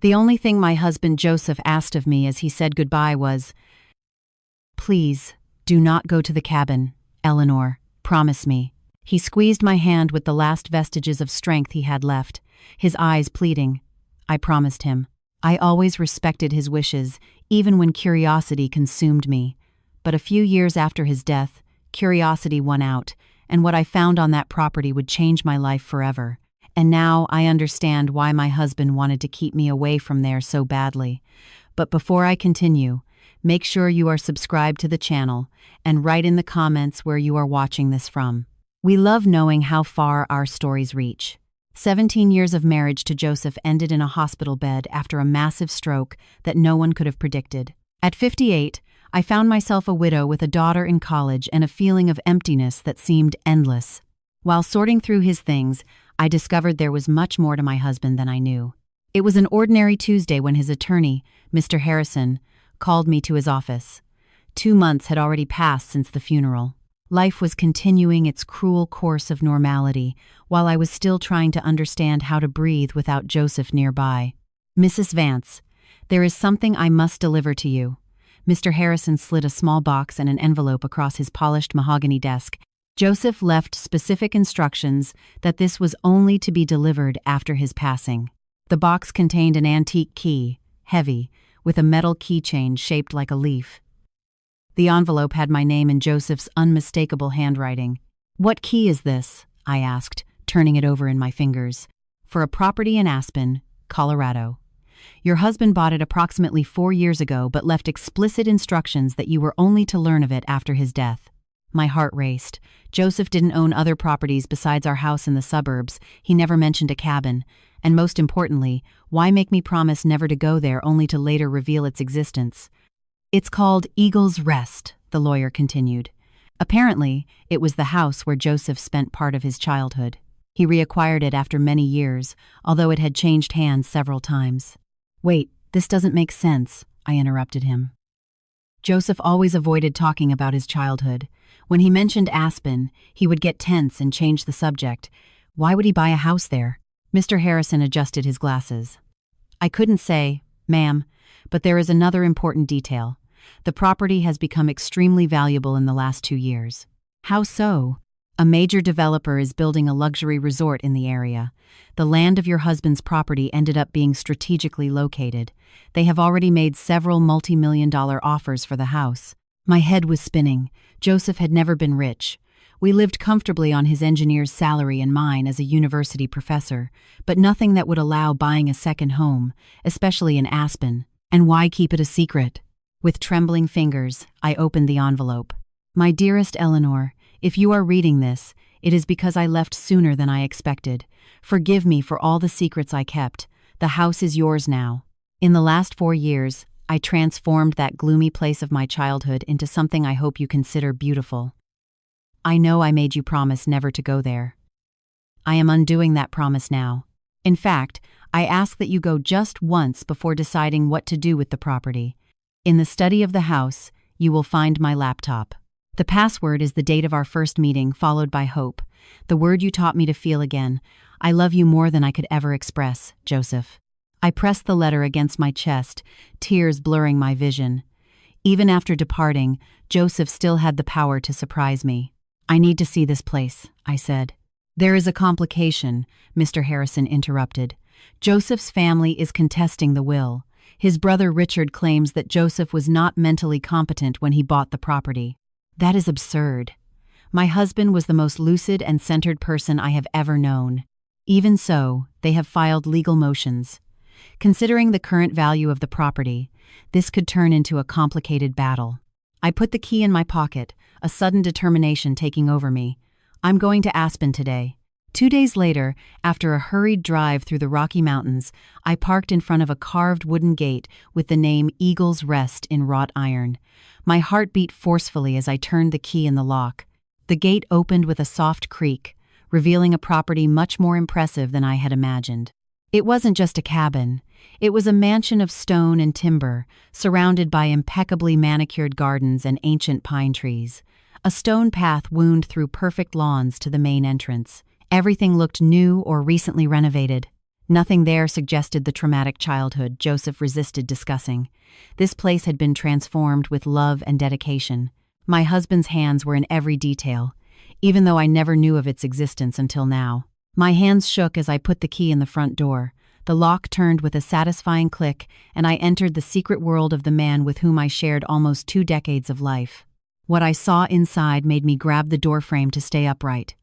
The only thing my husband Joseph asked of me as he said goodbye was, "Please, do not go to the cabin, Eleanor, promise me." He squeezed my hand with the last vestiges of strength he had left, his eyes pleading. I promised him. I always respected his wishes, even when curiosity consumed me. But a few years after his death, curiosity won out, and what I found on that property would change my life forever. And now I understand why my husband wanted to keep me away from there so badly. But before I continue, make sure you are subscribed to the channel and write in the comments where you are watching this from. We love knowing how far our stories reach. 17 years of marriage to Joseph ended in a hospital bed after a massive stroke that no one could have predicted. At 58, I found myself a widow with a daughter in college and a feeling of emptiness that seemed endless. While sorting through his things, I discovered there was much more to my husband than I knew. It was an ordinary Tuesday when his attorney, Mr. Harrison, called me to his office. 2 months had already passed since the funeral. Life was continuing its cruel course of normality, while I was still trying to understand how to breathe without Joseph nearby. "Mrs. Vance, there is something I must deliver to you." Mr. Harrison slid a small box and an envelope across his polished mahogany desk. Joseph left specific instructions that this was only to be delivered after his passing. The box contained an antique key, heavy, with a metal keychain shaped like a leaf. The envelope had my name in Joseph's unmistakable handwriting. "What key is this?" I asked, turning it over in my fingers. "For a property in Aspen, Colorado. Your husband bought it approximately 4 years ago but left explicit instructions that you were only to learn of it after his death." My heart raced. Joseph didn't own other properties besides our house in the suburbs. He never mentioned a cabin. And most importantly, why make me promise never to go there only to later reveal its existence? "It's called Eagle's Rest," the lawyer continued. Apparently, it was the house where Joseph spent part of his childhood. He reacquired it after many years, although it had changed hands several times. "Wait, this doesn't make sense," I interrupted him. Joseph always avoided talking about his childhood. When he mentioned Aspen, he would get tense and change the subject. Why would he buy a house there? Mr. Harrison adjusted his glasses. "I couldn't say, ma'am, but there is another important detail. The property has become extremely valuable in the last 2 years." "How so?" "A major developer is building a luxury resort in the area. The land of your husband's property ended up being strategically located. They have already made several multi-million-dollar offers for the house." My head was spinning. Joseph had never been rich. We lived comfortably on his engineer's salary and mine as a university professor, but nothing that would allow buying a second home, especially in Aspen. And why keep it a secret? With trembling fingers, I opened the envelope. "My dearest Eleanor, if you are reading this, it is because I left sooner than I expected. Forgive me for all the secrets I kept. The house is yours now. In the last 4 years, I transformed that gloomy place of my childhood into something I hope you consider beautiful. I know I made you promise never to go there. I am undoing that promise now. In fact, I ask that you go just once before deciding what to do with the property. In the study of the house, you will find my laptop. The password is the date of our first meeting, followed by hope, the word you taught me to feel again. I love you more than I could ever express, Joseph." I pressed the letter against my chest, tears blurring my vision. Even after departing, Joseph still had the power to surprise me. "I need to see this place," I said. "There is a complication," Mr. Harrison interrupted. "Joseph's family is contesting the will. His brother Richard claims that Joseph was not mentally competent when he bought the property." "That is absurd. My husband was the most lucid and centered person I have ever known. Even so, they have filed legal motions. Considering the current value of the property, this could turn into a complicated battle." I put the key in my pocket, a sudden determination taking over me. "I'm going to Aspen today." 2 days later, after a hurried drive through the Rocky Mountains, I parked in front of a carved wooden gate with the name Eagle's Rest in wrought iron. My heart beat forcefully as I turned the key in the lock. The gate opened with a soft creak, revealing a property much more impressive than I had imagined. It wasn't just a cabin. It was a mansion of stone and timber, surrounded by impeccably manicured gardens and ancient pine trees. A stone path wound through perfect lawns to the main entrance. Everything looked new or recently renovated. Nothing there suggested the traumatic childhood Joseph resisted discussing. This place had been transformed with love and dedication. My husband's hands were in every detail, even though I never knew of its existence until now. My hands shook as I put the key in the front door. The lock turned with a satisfying click, and I entered the secret world of the man with whom I shared almost 2 decades of life. What I saw inside made me grab the doorframe to stay upright.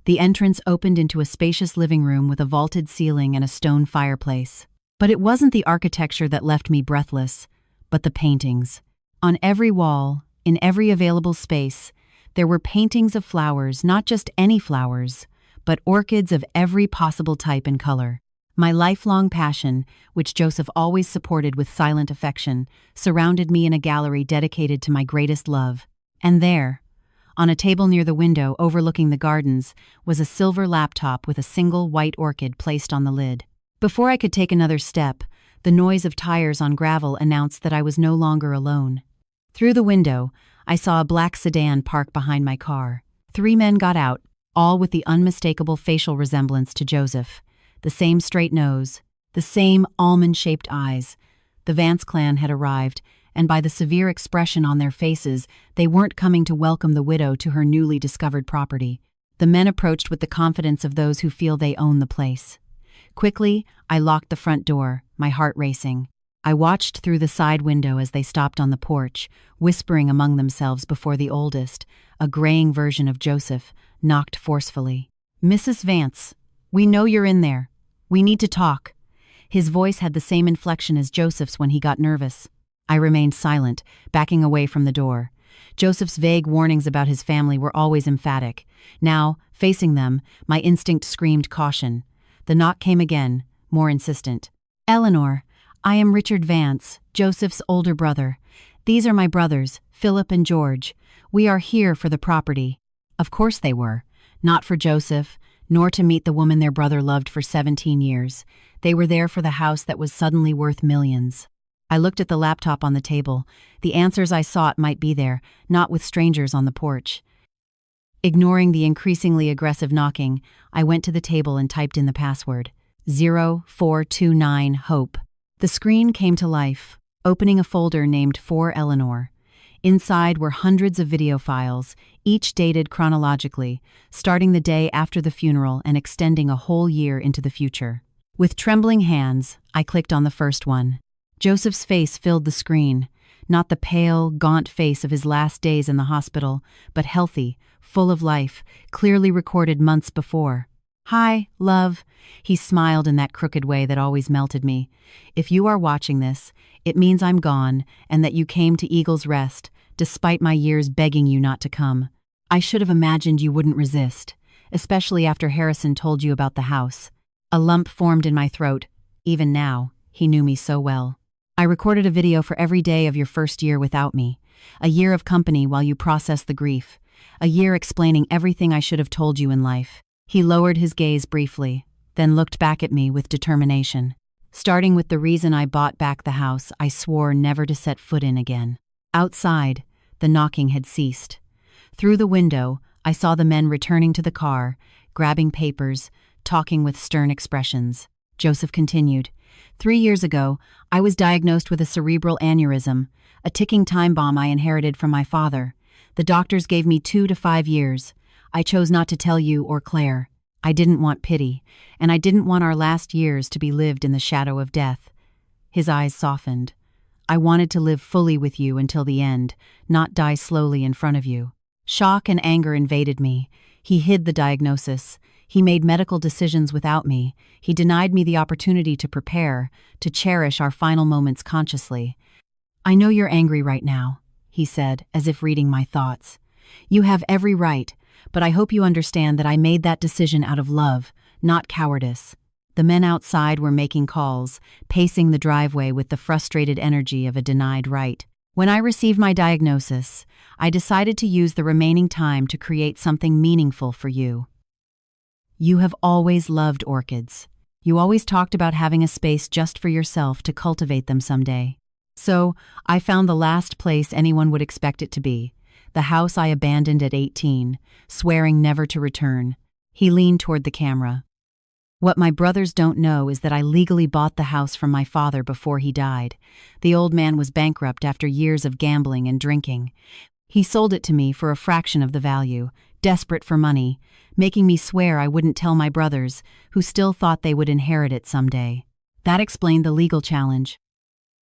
The entrance opened into a spacious living room with a vaulted ceiling and a stone fireplace. But it wasn't the architecture that left me breathless, but the paintings. On every wall, in every available space, there were paintings of flowers, not just any flowers, but orchids of every possible type and color. My lifelong passion, which Joseph always supported with silent affection, surrounded me in a gallery dedicated to my greatest love. And there, on a table near the window overlooking the gardens, was a silver laptop with a single white orchid placed on the lid. Before I could take another step, the noise of tires on gravel announced that I was no longer alone. Through the window, I saw a black sedan park behind my car. 3 men got out, all with the unmistakable facial resemblance to Joseph. The same straight nose, the same almond-shaped eyes. The Vance clan had arrived, and by the severe expression on their faces, they weren't coming to welcome the widow to her newly discovered property. The men approached with the confidence of those who feel they own the place. Quickly, I locked the front door, my heart racing. I watched through the side window as they stopped on the porch, whispering among themselves before the oldest, a graying version of Joseph, knocked forcefully. "Mrs. Vance, we know you're in there. We need to talk." His voice had the same inflection as Joseph's when he got nervous. I remained silent, backing away from the door. Joseph's vague warnings about his family were always emphatic. Now, facing them, my instinct screamed caution. The knock came again, more insistent. "Eleanor, I am Richard Vance, Joseph's older brother. These are my brothers, Philip and George. We are here for the property." Of course they were. Not for Joseph, nor to meet the woman their brother loved for 17 years. They were there for the house that was suddenly worth millions. I looked at the laptop on the table. The answers I sought might be there, not with strangers on the porch. Ignoring the increasingly aggressive knocking, I went to the table and typed in the password. 0429 Hope. The screen came to life, opening a folder named For Eleanor. Inside were hundreds of video files, each dated chronologically, starting the day after the funeral and extending a whole year into the future. With trembling hands, I clicked on the first one. Joseph's face filled the screen, not the pale, gaunt face of his last days in the hospital, but healthy, full of life, clearly recorded months before. "Hi, love." He smiled in that crooked way that always melted me. "If you are watching this, it means I'm gone and that you came to Eagle's Rest, despite my years begging you not to come. I should have imagined you wouldn't resist, especially after Harrison told you about the house." A lump formed in my throat. Even now, he knew me so well. "I recorded a video for every day of your first year without me. A year of company while you processed the grief. A year explaining everything I should have told you in life." He lowered his gaze briefly, then looked back at me with determination. "Starting with the reason I bought back the house I swore never to set foot in again." Outside, the knocking had ceased. Through the window, I saw the men returning to the car, grabbing papers, talking with stern expressions. Joseph continued. 3 years ago, I was diagnosed with a cerebral aneurysm, a ticking time bomb I inherited from my father. The doctors gave me 2 to 5 years. I chose not to tell you or Claire. I didn't want pity, and I didn't want our last years to be lived in the shadow of death." His eyes softened. "I wanted to live fully with you until the end, not die slowly in front of you." Shock and anger invaded me. He hid the diagnosis. He made medical decisions without me. He denied me the opportunity to prepare, to cherish our final moments consciously. "I know you're angry right now," he said, as if reading my thoughts. "You have every right, but I hope you understand that I made that decision out of love, not cowardice." The men outside were making calls, pacing the driveway with the frustrated energy of a denied right. When I received my diagnosis, I decided to use the remaining time to create something meaningful for you. You have always loved orchids. You always talked about having a space just for yourself to cultivate them someday. So, I found the last place anyone would expect it to be, the house I abandoned at 18, swearing never to return. He leaned toward the camera. What my brothers don't know is that I legally bought the house from my father before he died. The old man was bankrupt after years of gambling and drinking. He sold it to me for a fraction of the value, desperate for money, making me swear I wouldn't tell my brothers, who still thought they would inherit it someday. That explained the legal challenge.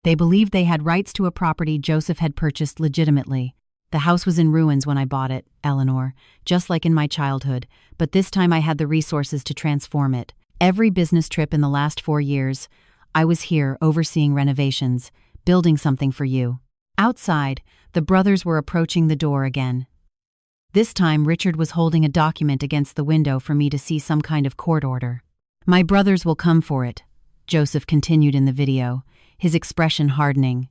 They believed they had rights to a property Joseph had purchased legitimately. The house was in ruins when I bought it, Eleanor, just like in my childhood, but this time I had the resources to transform it. Every business trip in the last 4 years, I was here overseeing renovations, building something for you. Outside, the brothers were approaching the door again. This time, Richard was holding a document against the window for me to see some kind of court order. My brothers will come for it, Joseph continued in the video, his expression hardening.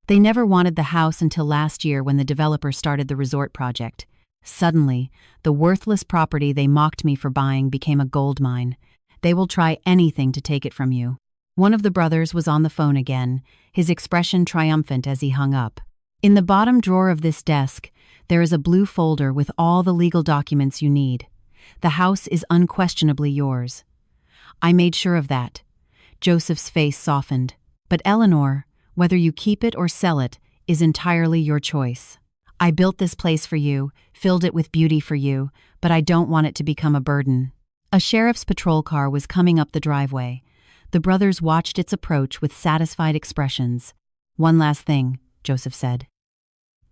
They never wanted the house until last year when the developer started the resort project. Suddenly, the worthless property they mocked me for buying became a gold mine. They will try anything to take it from you. One of the brothers was on the phone again, his expression triumphant as he hung up. In the bottom drawer of this desk, there is a blue folder with all the legal documents you need. The house is unquestionably yours. I made sure of that. Joseph's face softened. But Eleanor, whether you keep it or sell it, is entirely your choice. I built this place for you, filled it with beauty for you, but I don't want it to become a burden. A sheriff's patrol car was coming up the driveway. The brothers watched its approach with satisfied expressions. One last thing, Joseph said.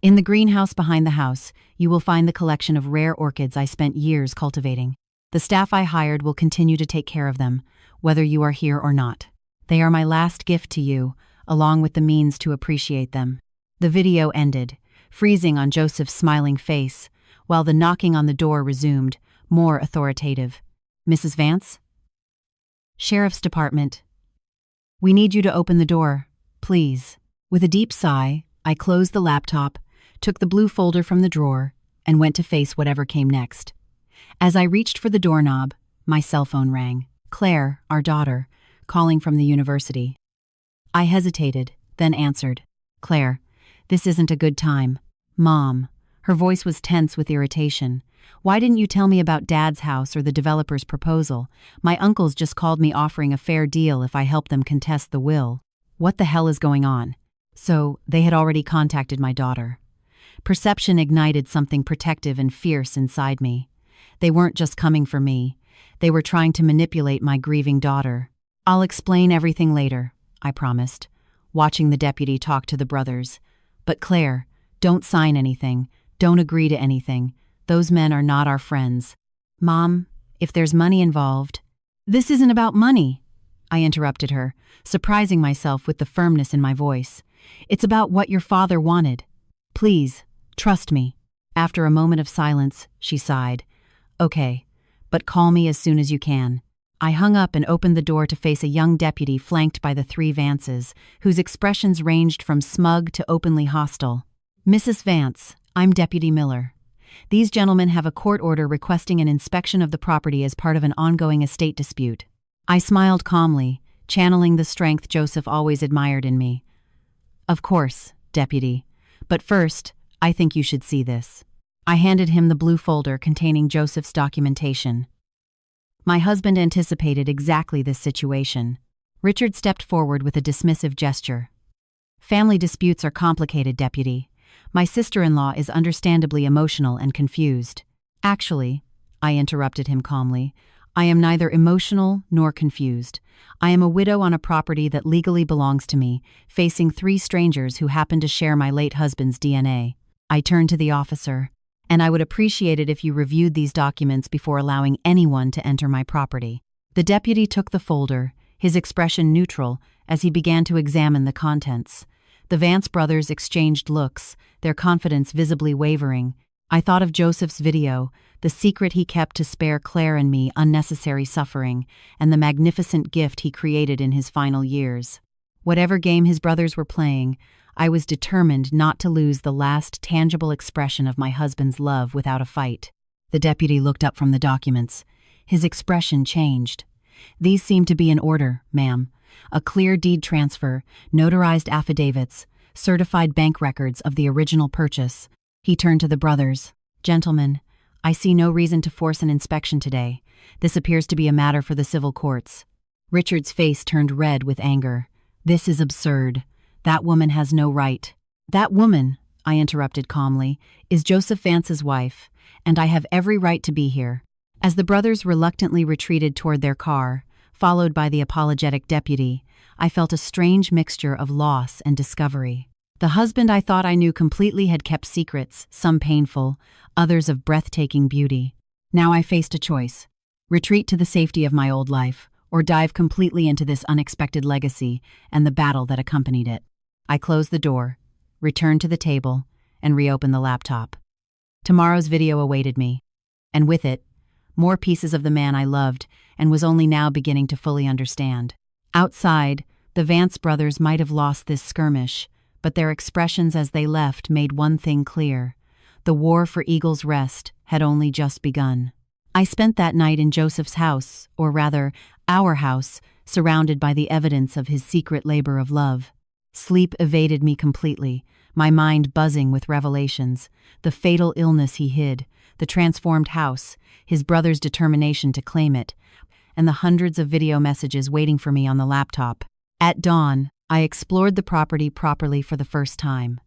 In the greenhouse behind the house, you will find the collection of rare orchids I spent years cultivating. The staff I hired will continue to take care of them, whether you are here or not. They are my last gift to you, along with the means to appreciate them. The video ended, freezing on Joseph's smiling face, while the knocking on the door resumed, more authoritative. Mrs. Vance? Sheriff's Department. We need you to open the door, please. With a deep sigh, I closed the laptop, took the blue folder from the drawer, and went to face whatever came next. As I reached for the doorknob, my cell phone rang. Claire, our daughter, calling from the university. I hesitated, then answered. Claire, this isn't a good time. Mom. Her voice was tense with irritation. Why didn't you tell me about Dad's house or the developer's proposal? My uncles just called me offering a fair deal if I helped them contest the will. What the hell is going on? So, they had already contacted my daughter. Perception ignited something protective and fierce inside me. They weren't just coming for me. They were trying to manipulate my grieving daughter. I'll explain everything later, I promised, watching the deputy talk to the brothers. But Claire, don't sign anything. Don't agree to anything. Those men are not our friends. Mom, if there's money involved— This isn't about money, I interrupted her, surprising myself with the firmness in my voice. It's about what your father wanted. Please, trust me. After a moment of silence, she sighed. Okay, but call me as soon as you can. I hung up and opened the door to face a young deputy flanked by the 3 Vances, whose expressions ranged from smug to openly hostile. Mrs. Vance, I'm Deputy Miller. These gentlemen have a court order requesting an inspection of the property as part of an ongoing estate dispute. I smiled calmly, channeling the strength Joseph always admired in me. Of course, Deputy. But first, I think you should see this. I handed him the blue folder containing Joseph's documentation. My husband anticipated exactly this situation. Richard stepped forward with a dismissive gesture. Family disputes are complicated, Deputy. My sister-in-law is understandably emotional and confused. Actually, I interrupted him calmly, I am neither emotional nor confused. I am a widow on a property that legally belongs to me, facing 3 strangers who happen to share my late husband's DNA. I turned to the officer. And I would appreciate it if you reviewed these documents before allowing anyone to enter my property. The deputy took the folder, his expression neutral, as he began to examine the contents. The Vance brothers exchanged looks, their confidence visibly wavering. I thought of Joseph's video, the secret he kept to spare Claire and me unnecessary suffering, and the magnificent gift he created in his final years. Whatever game his brothers were playing, I was determined not to lose the last tangible expression of my husband's love without a fight. The deputy looked up from the documents. His expression changed. These seem to be in order, ma'am. A clear deed transfer, notarized affidavits, certified bank records of the original purchase. He turned to the brothers. Gentlemen, I see no reason to force an inspection today. This appears to be a matter for the civil courts. Richard's face turned red with anger. This is absurd. That woman has no right. That woman, I interrupted calmly, is Joseph Vance's wife, and I have every right to be here. As the brothers reluctantly retreated toward their car, followed by the apologetic deputy, I felt a strange mixture of loss and discovery. The husband I thought I knew completely had kept secrets, some painful, others of breathtaking beauty. Now I faced a choice: retreat to the safety of my old life, or dive completely into this unexpected legacy and the battle that accompanied it. I closed the door, returned to the table, and reopened the laptop. Tomorrow's video awaited me, and with it, more pieces of the man I loved and was only now beginning to fully understand. Outside, the Vance brothers might have lost this skirmish, but their expressions as they left made one thing clear: the war for Eagle's Rest had only just begun. I spent that night in Joseph's house, or rather, our house, surrounded by the evidence of his secret labor of love. Sleep evaded me completely, my mind buzzing with revelations: the fatal illness he hid, the transformed house, his brother's determination to claim it, and the hundreds of video messages waiting for me on the laptop. At dawn, I explored the property properly for the first time.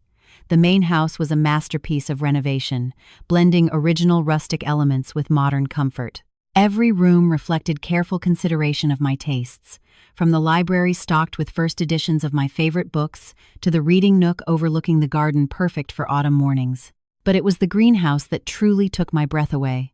The main house was a masterpiece of renovation, blending original rustic elements with modern comfort. Every room reflected careful consideration of my tastes, from the library stocked with first editions of my favorite books to the reading nook overlooking the garden perfect for autumn mornings. But it was the greenhouse that truly took my breath away.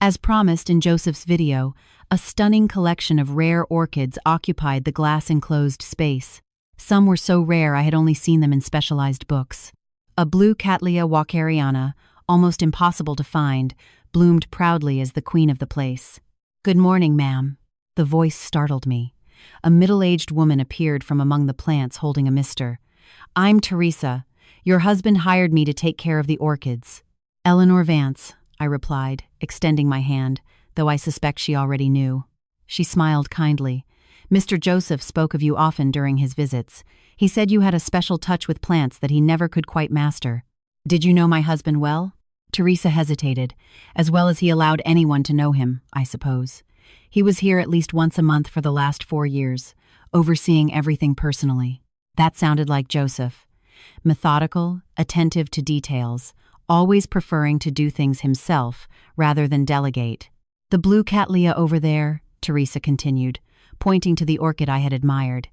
As promised in Joseph's video, a stunning collection of rare orchids occupied the glass-enclosed space. Some were so rare I had only seen them in specialized books. A blue Cattleya walkeriana, almost impossible to find, bloomed proudly as the queen of the place. "Good morning, ma'am." The voice startled me. A middle-aged woman appeared from among the plants holding a mister. "I'm Teresa. Your husband hired me to take care of the orchids." "Eleanor Vance," I replied, extending my hand, though I suspect she already knew. She smiled kindly. "Mr. Joseph spoke of you often during his visits. He said you had a special touch with plants that he never could quite master. Did you know my husband well?" Teresa hesitated. "As well as he allowed anyone to know him, I suppose. He was here at least once a month for the last 4 years, overseeing everything personally." That sounded like Joseph. Methodical, attentive to details, always preferring to do things himself rather than delegate. "The blue Cattleya over there," Teresa continued, pointing to the orchid I had admired.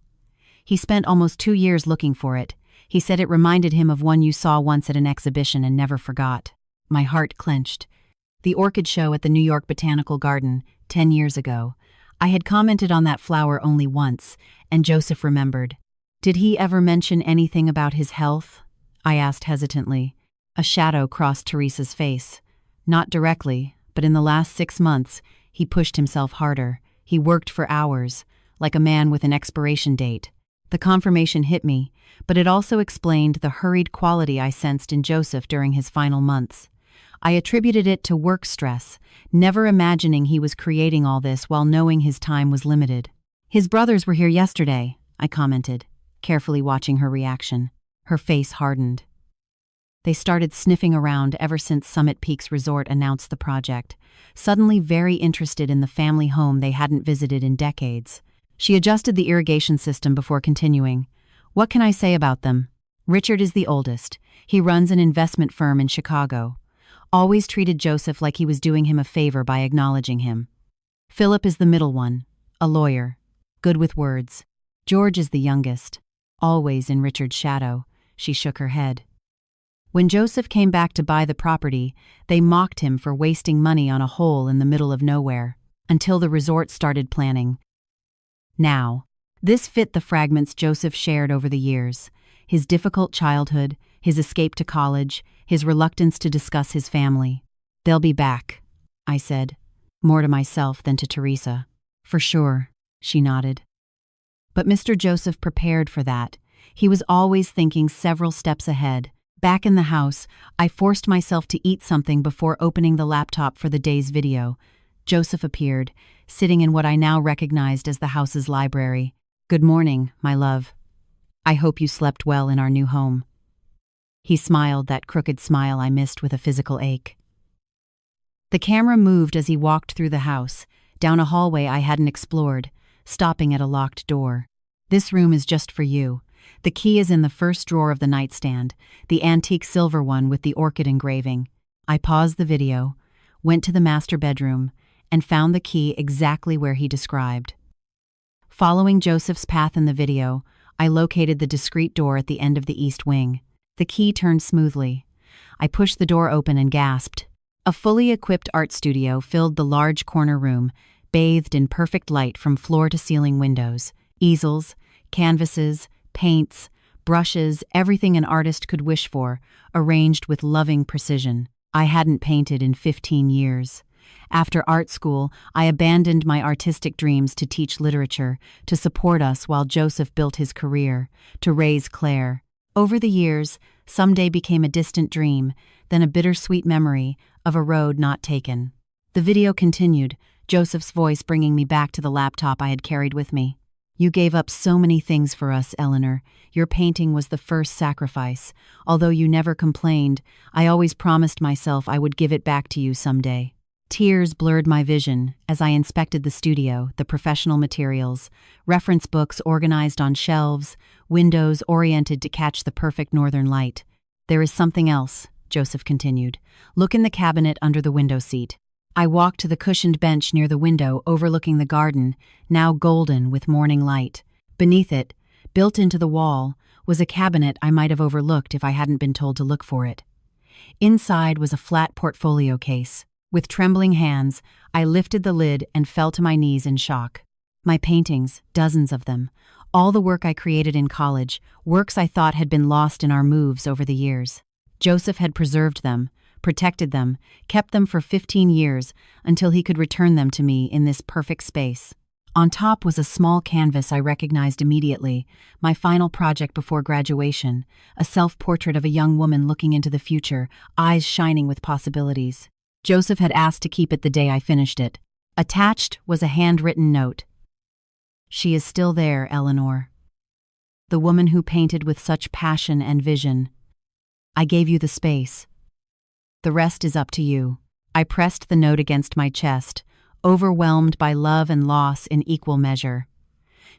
"He spent almost 2 years looking for it. He said it reminded him of one you saw once at an exhibition and never forgot." My heart clenched. The orchid show at the New York Botanical Garden, 10 years ago. I had commented on that flower only once, and Joseph remembered. "Did he ever mention anything about his health?" I asked hesitantly. A shadow crossed Teresa's face. "Not directly, but in the last 6 months, he pushed himself harder. He worked for hours, like a man with an expiration date." The confirmation hit me, but it also explained the hurried quality I sensed in Joseph during his final months. I attributed it to work stress, never imagining he was creating all this while knowing his time was limited. "His brothers were here yesterday," I commented, carefully watching her reaction. Her face hardened. "They started sniffing around ever since Summit Peaks Resort announced the project, suddenly very interested in the family home they hadn't visited in decades." She adjusted the irrigation system before continuing. "What can I say about them? Richard is the oldest. He runs an investment firm in Chicago. Always treated Joseph like he was doing him a favor by acknowledging him. Philip is the middle one, a lawyer, good with words. George is the youngest, always in Richard's shadow." She shook her head. When Joseph came back to buy the property, they mocked him for wasting money on a hole in the middle of nowhere, until the resort started planning. Now, this fit the fragments Joseph shared over the years: his difficult childhood, his escape to college, his reluctance to discuss his family. "They'll be back," I said, more to myself than to Teresa. "For sure," she nodded. But Mr. Joseph prepared for that. He was always thinking several steps ahead. Back in the house, I forced myself to eat something before opening the laptop for the day's video. Joseph appeared, sitting in what I now recognized as the house's library. "Good morning, my love. I hope you slept well in our new home." He smiled, that crooked smile I missed with a physical ache. The camera moved as he walked through the house, down a hallway I hadn't explored, stopping at a locked door. "This room is just for you. The key is in the first drawer of the nightstand, the antique silver one with the orchid engraving." I paused the video, went to the master bedroom, and found the key exactly where he described. Following Joseph's path in the video, I located the discreet door at the end of the east wing. The key turned smoothly. I pushed the door open and gasped. A fully equipped art studio filled the large corner room, bathed in perfect light from floor to ceiling windows. Easels, canvases, paints, brushes, everything an artist could wish for, arranged with loving precision. I hadn't painted in 15 years. After art school, I abandoned my artistic dreams to teach literature, to support us while Joseph built his career, to raise Claire. Over the years, someday became a distant dream, then a bittersweet memory of a road not taken. The video continued, Joseph's voice bringing me back to the laptop I had carried with me. "You gave up so many things for us, Eleanor. Your painting was the first sacrifice. Although you never complained, I always promised myself I would give it back to you someday." Tears blurred my vision as I inspected the studio, the professional materials, reference books organized on shelves, windows oriented to catch the perfect northern light. "There is something else," Joseph continued. "Look in the cabinet under the window seat." I walked to the cushioned bench near the window overlooking the garden, now golden with morning light. Beneath it, built into the wall, was a cabinet I might have overlooked if I hadn't been told to look for it. Inside was a flat portfolio case. With trembling hands, I lifted the lid and fell to my knees in shock. My paintings, dozens of them, all the work I created in college, works I thought had been lost in our moves over the years. Joseph had preserved them, protected them, kept them for 15 years until he could return them to me in this perfect space. On top was a small canvas I recognized immediately, my final project before graduation, a self-portrait of a young woman looking into the future, eyes shining with possibilities. Joseph had asked to keep it the day I finished it. Attached was a handwritten note. "She is still there, Eleanor. The woman who painted with such passion and vision. I gave you the space. The rest is up to you." I pressed the note against my chest, overwhelmed by love and loss in equal measure.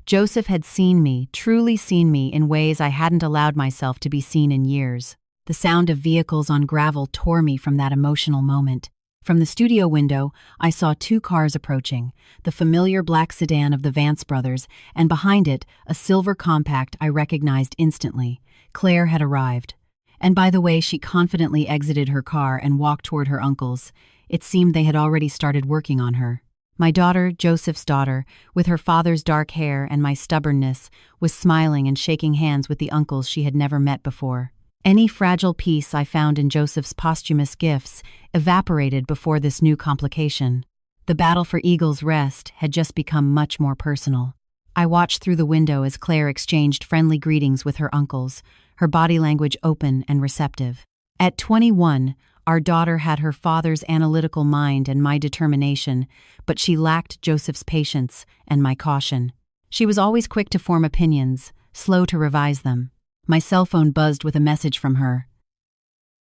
Joseph had seen me, truly seen me, in ways I hadn't allowed myself to be seen in years. The sound of vehicles on gravel tore me from that emotional moment. From the studio window, I saw 2 cars approaching, the familiar black sedan of the Vance brothers, and behind it, a silver compact I recognized instantly. Claire had arrived. And by the way she confidently exited her car and walked toward her uncle's, it seemed they had already started working on her. My daughter, Joseph's daughter, with her father's dark hair and my stubbornness, was smiling and shaking hands with the uncles she had never met before. Any fragile peace I found in Joseph's posthumous gifts evaporated before this new complication. The battle for Eagle's Rest had just become much more personal. I watched through the window as Claire exchanged friendly greetings with her uncles, her body language open and receptive. At 21, our daughter had her father's analytical mind and my determination, but she lacked Joseph's patience and my caution. She was always quick to form opinions, slow to revise them. My cell phone buzzed with a message from her.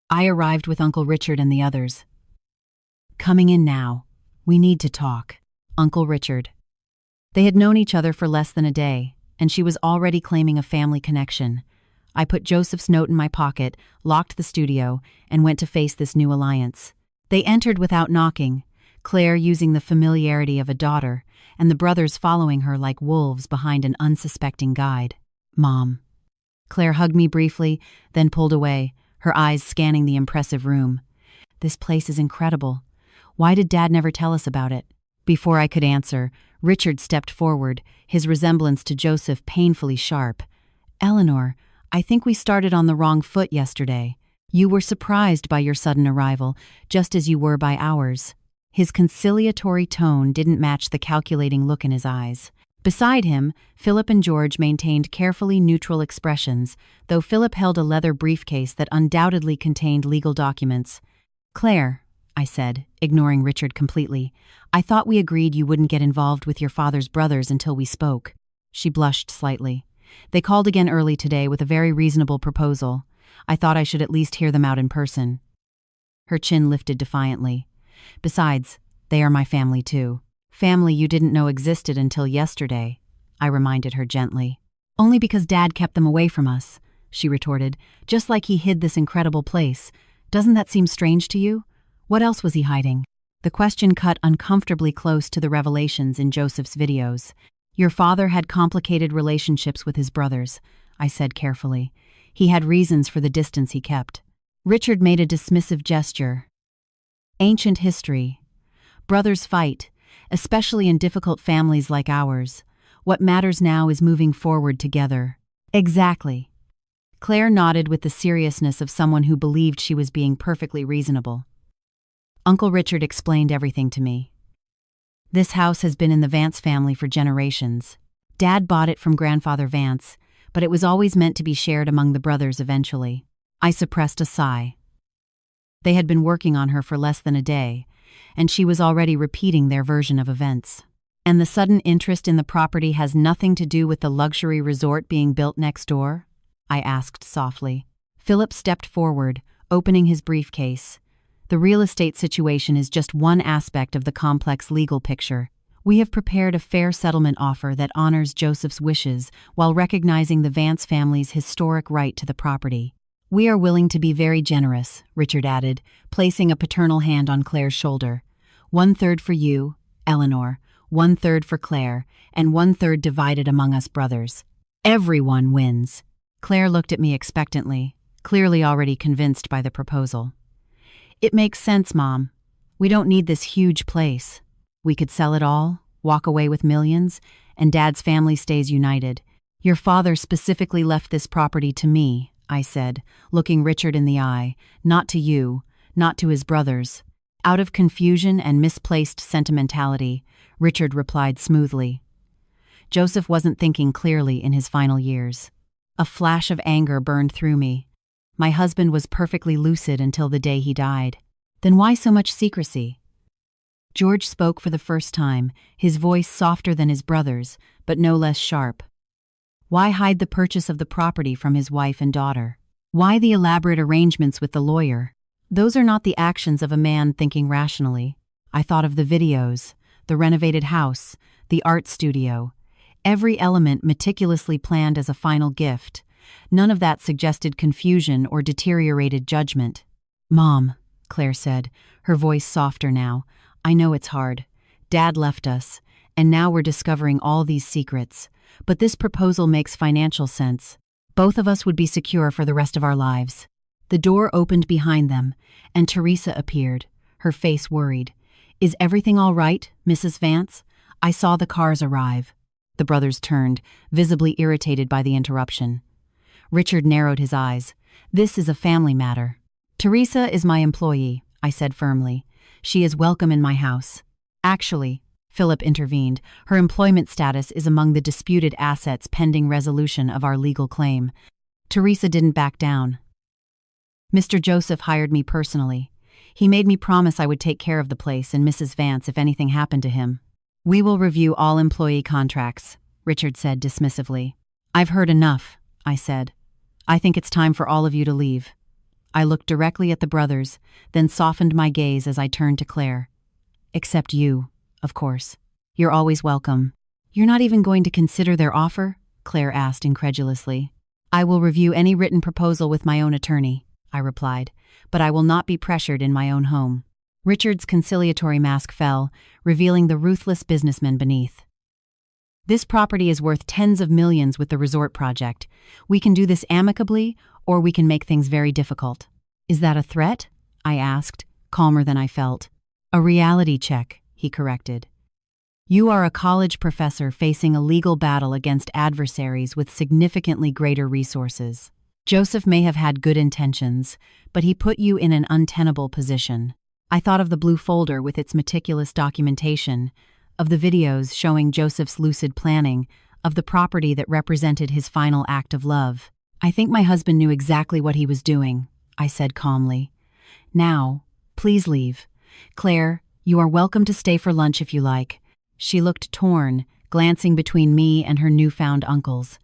I arrived with Uncle Richard and the others. "Coming in now. We need to talk." Uncle Richard. They had known each other for less than a day, and she was already claiming a family connection. I put Joseph's note in my pocket, locked the studio, and went to face this new alliance. They entered without knocking, Claire using the familiarity of a daughter, and the brothers following her like wolves behind an unsuspecting guide. "Mom." Claire hugged me briefly, then pulled away, her eyes scanning the impressive room. "This place is incredible. Why did Dad never tell us about it?" Before I could answer, Richard stepped forward, his resemblance to Joseph painfully sharp. "Eleanor, I think we started on the wrong foot yesterday. You were surprised by your sudden arrival, just as you were by ours." His conciliatory tone didn't match the calculating look in his eyes. Beside him, Philip and George maintained carefully neutral expressions, though Philip held a leather briefcase that undoubtedly contained legal documents. "Claire," I said, ignoring Richard completely, "I thought we agreed you wouldn't get involved with your father's brothers until we spoke." She blushed slightly. "They called again early today with a very reasonable proposal. I thought I should at least hear them out in person." Her chin lifted defiantly. Besides, they are my family too. Family you didn't know existed until yesterday, I reminded her gently. Only because Dad kept them away from us, she retorted, just like he hid this incredible place. Doesn't that seem strange to you? What else was he hiding? The question cut uncomfortably close to the revelations in Joseph's videos. Your father had complicated relationships with his brothers, I said carefully. He had reasons for the distance he kept. Richard made a dismissive gesture. Ancient history. Brothers fight, especially in difficult families like ours. What matters now is moving forward together. Exactly. Claire nodded with the seriousness of someone who believed she was being perfectly reasonable. Uncle Richard explained everything to me. This house has been in the Vance family for generations. Dad bought it from Grandfather Vance, but it was always meant to be shared among the brothers eventually. I suppressed a sigh. They had been working on her for less than a day, and she was already repeating their version of events. And the sudden interest in the property has nothing to do with the luxury resort being built next door? I asked softly. Philip stepped forward, opening his briefcase. The real estate situation is just one aspect of the complex legal picture. We have prepared a fair settlement offer that honors Joseph's wishes while recognizing the Vance family's historic right to the property. We are willing to be very generous, Richard added, placing a paternal hand on Claire's shoulder. 1/3 for you, Eleanor, 1/3 for Claire, and 1/3 divided among us brothers. Everyone wins. Claire looked at me expectantly, clearly already convinced by the proposal. It makes sense, Mom. We don't need this huge place. We could sell it all, walk away with millions, and Dad's family stays united. Your father specifically left this property to me, I said, looking Richard in the eye, not to you, not to his brothers. Out of confusion and misplaced sentimentality, Richard replied smoothly. Joseph wasn't thinking clearly in his final years. A flash of anger burned through me. My husband was perfectly lucid until the day he died. Then why so much secrecy? George spoke for the first time, his voice softer than his brother's, but no less sharp. Why hide the purchase of the property from his wife and daughter? Why the elaborate arrangements with the lawyer? Those are not the actions of a man thinking rationally. I thought of the videos, the renovated house, the art studio. Every element meticulously planned as a final gift. None of that suggested confusion or deteriorated judgment. Mom, Claire said, her voice softer now, I know it's hard. Dad left us, and now we're discovering all these secrets. But this proposal makes financial sense. Both of us would be secure for the rest of our lives. The door opened behind them, and Teresa appeared, her face worried. Is everything all right, Mrs. Vance? I saw the cars arrive. The brothers turned, visibly irritated by the interruption. Richard narrowed his eyes. This is a family matter. Teresa is my employee, I said firmly. She is welcome in my house. Actually, Philip intervened, her employment status is among the disputed assets pending resolution of our legal claim. Teresa didn't back down. Mr. Joseph hired me personally. He made me promise I would take care of the place and Mrs. Vance if anything happened to him. We will review all employee contracts, Richard said dismissively. I've heard enough, I said. I think it's time for all of you to leave. I looked directly at the brothers, then softened my gaze as I turned to Claire. Except you, of course. You're always welcome. You're not even going to consider their offer? Claire asked incredulously. I will review any written proposal with my own attorney, I replied, but I will not be pressured in my own home. Richard's conciliatory mask fell, revealing the ruthless businessman beneath. This property is worth tens of millions with the resort project. We can do this amicably, or we can make things very difficult. Is that a threat? I asked, calmer than I felt. A reality check, he corrected. You are a college professor facing a legal battle against adversaries with significantly greater resources. Joseph may have had good intentions, but he put you in an untenable position. I thought of the blue folder with its meticulous documentation, of the videos showing Joseph's lucid planning, of the property that represented his final act of love. I think my husband knew exactly what he was doing, I said calmly. Now, please leave. Claire, you are welcome to stay for lunch if you like. She looked torn, glancing between me and her newfound uncles.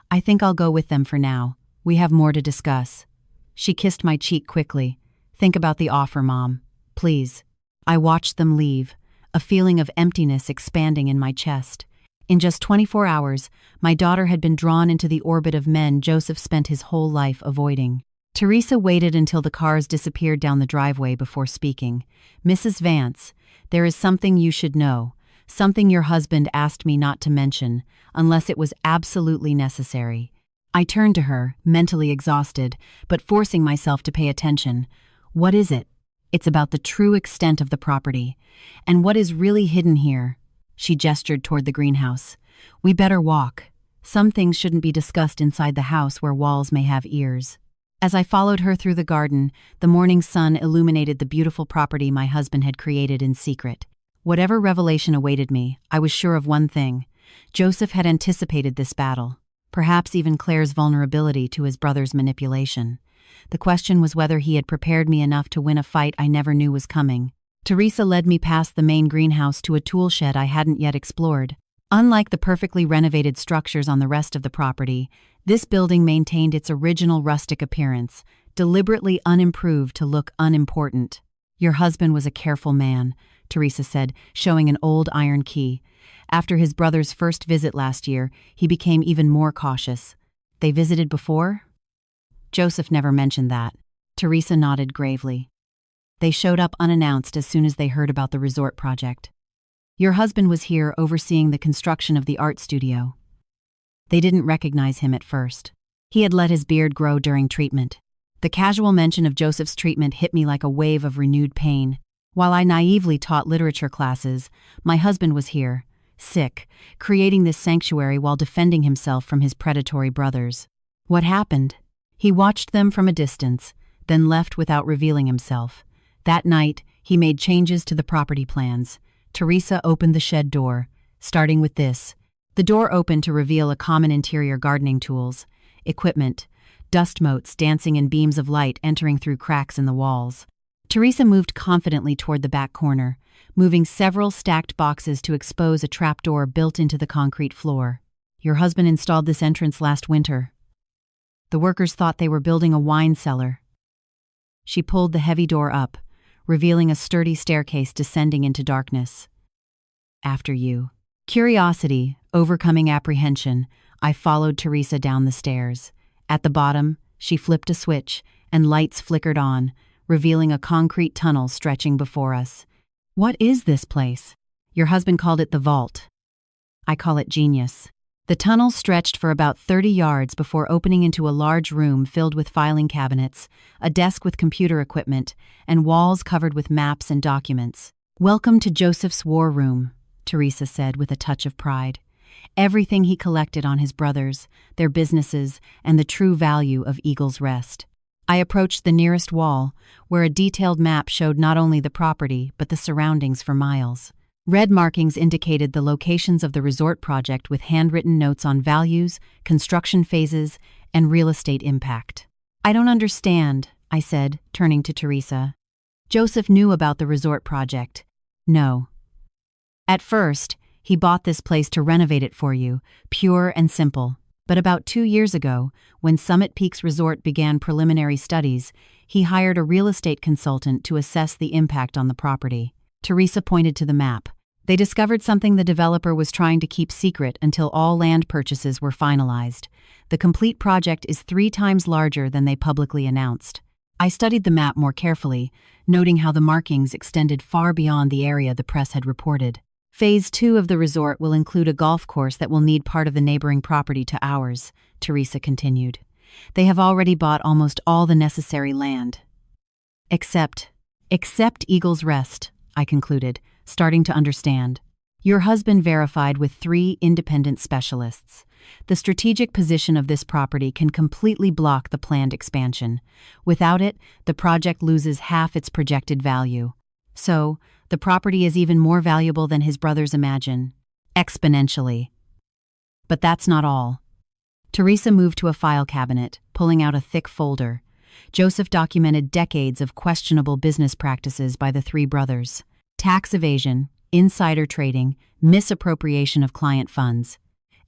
I think I'll go with them for now. We have more to discuss. She kissed my cheek quickly. Think about the offer, Mom. Please. I watched them leave, a feeling of emptiness expanding in my chest. In just 24 hours, my daughter had been drawn into the orbit of men Joseph spent his whole life avoiding. Teresa waited until the cars disappeared down the driveway before speaking. "Mrs. Vance, there is something you should know, something your husband asked me not to mention, unless it was absolutely necessary." I turned to her, mentally exhausted, but forcing myself to pay attention. "What is it?" "It's about the true extent of the property, and what is really hidden here." She gestured toward the greenhouse. "We better walk. Some things shouldn't be discussed inside the house where walls may have ears." As I followed her through the garden, the morning sun illuminated the beautiful property my husband had created in secret. Whatever revelation awaited me, I was sure of one thing. Joseph had anticipated this battle, perhaps even Claire's vulnerability to his brother's manipulation. The question was whether he had prepared me enough to win a fight I never knew was coming. Teresa led me past the main greenhouse to a tool shed I hadn't yet explored. Unlike the perfectly renovated structures on the rest of the property, this building maintained its original rustic appearance, deliberately unimproved to look unimportant. "Your husband was a careful man," Teresa said, showing an old iron key. "After his brother's first visit last year, he became even more cautious." "They visited before?" "Joseph never mentioned that." Teresa nodded gravely. "They showed up unannounced as soon as they heard about the resort project. Your husband was here overseeing the construction of the art studio." They didn't recognize him at first. He had let his beard grow during treatment. The casual mention of Joseph's treatment hit me like a wave of renewed pain. While I naively taught literature classes, my husband was here, sick, creating this sanctuary while defending himself from his predatory brothers. What happened? He watched them from a distance, then left without revealing himself. That night, he made changes to the property plans. Teresa opened the shed door, starting with this. The door opened to reveal a common interior gardening tools, equipment, dust motes dancing in beams of light entering through cracks in the walls. Teresa moved confidently toward the back corner, moving several stacked boxes to expose a trapdoor built into the concrete floor. "Your husband installed this entrance last winter. The workers thought they were building a wine cellar." She pulled the heavy door up, revealing a sturdy staircase descending into darkness. "After you." Curiosity, overcoming apprehension, I followed Teresa down the stairs. At the bottom, she flipped a switch, and lights flickered on, revealing a concrete tunnel stretching before us. "What is this place?" "Your husband called it the vault. I call it genius." The tunnel stretched for about 30 yards before opening into a large room filled with filing cabinets, a desk with computer equipment, and walls covered with maps and documents. "Welcome to Joseph's war room," Teresa said with a touch of pride. Everything he collected on his brothers, their businesses, and the true value of Eagle's Rest. I approached the nearest wall, where a detailed map showed not only the property but the surroundings for miles. Red markings indicated the locations of the resort project with handwritten notes on values, construction phases, and real estate impact. "I don't understand," I said, turning to Teresa. "Joseph knew about the resort project." "No. At first, he bought this place to renovate it for you, pure and simple. But about 2 years ago, when Summit Peaks Resort began preliminary studies, he hired a real estate consultant to assess the impact on the property." Teresa pointed to the map. "They discovered something the developer was trying to keep secret until all land purchases were finalized. The complete project is 3 times larger than they publicly announced." I studied the map more carefully, noting how the markings extended far beyond the area the press had reported. "Phase 2 of the resort will include a golf course that will need part of the neighboring property to ours," Teresa continued. "They have already bought almost all the necessary land. Except Eagle's Rest," I concluded, starting to understand. "Your husband verified with 3 independent specialists. The strategic position of this property can completely block the planned expansion. Without it, the project loses half its projected value. So, the property is even more valuable than his brothers imagine. Exponentially. But that's not all." Teresa moved to a file cabinet, pulling out a thick folder. Joseph documented decades of questionable business practices by the 3 brothers. Tax evasion, insider trading, misappropriation of client funds.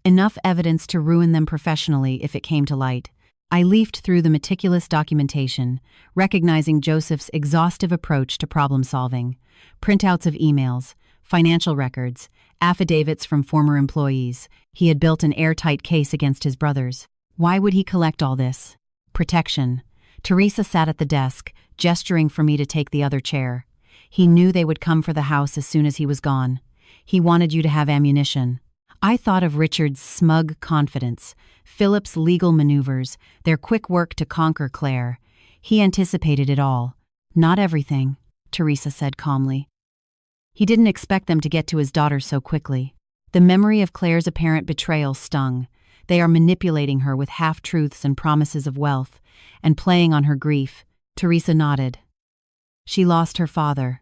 Enough evidence to ruin them professionally if it came to light. I leafed through the meticulous documentation, recognizing Joseph's exhaustive approach to problem solving: printouts of emails, financial records, affidavits from former employees. He had built an airtight case against his brothers. Why would he collect all this? Protection. Teresa sat at the desk, gesturing for me to take the other chair. He knew they would come for the house as soon as he was gone. He wanted you to have ammunition. I thought of Richard's smug confidence, Philip's legal maneuvers, their quick work to conquer Claire. He anticipated it all. Not everything, Teresa said calmly. He didn't expect them to get to his daughter so quickly. The memory of Claire's apparent betrayal stung. They are manipulating her with half-truths and promises of wealth, and playing on her grief. Teresa nodded. She lost her father.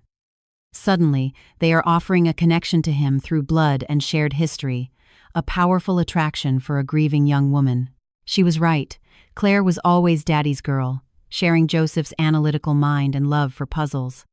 Suddenly, they are offering a connection to him through blood and shared history, a powerful attraction for a grieving young woman. She was right. Claire was always Daddy's girl, sharing Joseph's analytical mind and love for puzzles.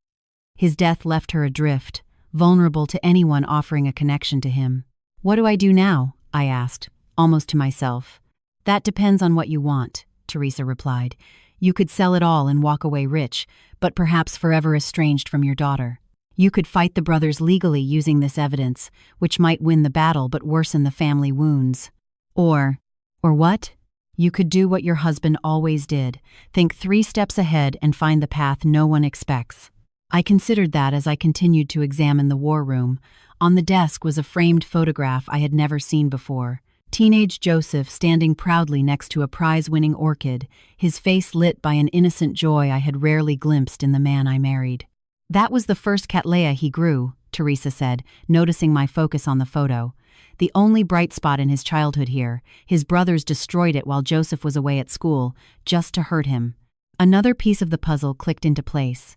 His death left her adrift, vulnerable to anyone offering a connection to him. What do I do now? I asked, almost to myself. That depends on what you want, Teresa replied. You could sell it all and walk away rich, but perhaps forever estranged from your daughter. You could fight the brothers legally using this evidence, which might win the battle but worsen the family wounds. Or what? You could do what your husband always did, think 3 steps ahead and find the path no one expects. I considered that as I continued to examine the war room. On the desk was a framed photograph I had never seen before. Teenage Joseph standing proudly next to a prize-winning orchid, his face lit by an innocent joy I had rarely glimpsed in the man I married. That was the first cattleya he grew, Teresa said, noticing my focus on the photo. The only bright spot in his childhood here. His brothers destroyed it while Joseph was away at school, just to hurt him. Another piece of the puzzle clicked into place.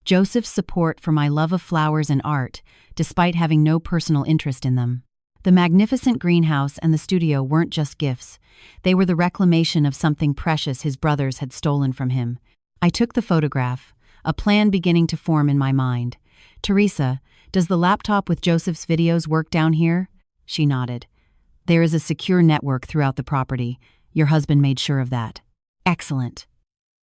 Joseph's support for my love of flowers and art, despite having no personal interest in them. The magnificent greenhouse and the studio weren't just gifts. They were the reclamation of something precious his brothers had stolen from him. I took the photograph, a plan beginning to form in my mind. Teresa, does the laptop with Joseph's videos work down here? She nodded. There is a secure network throughout the property. Your husband made sure of that. Excellent.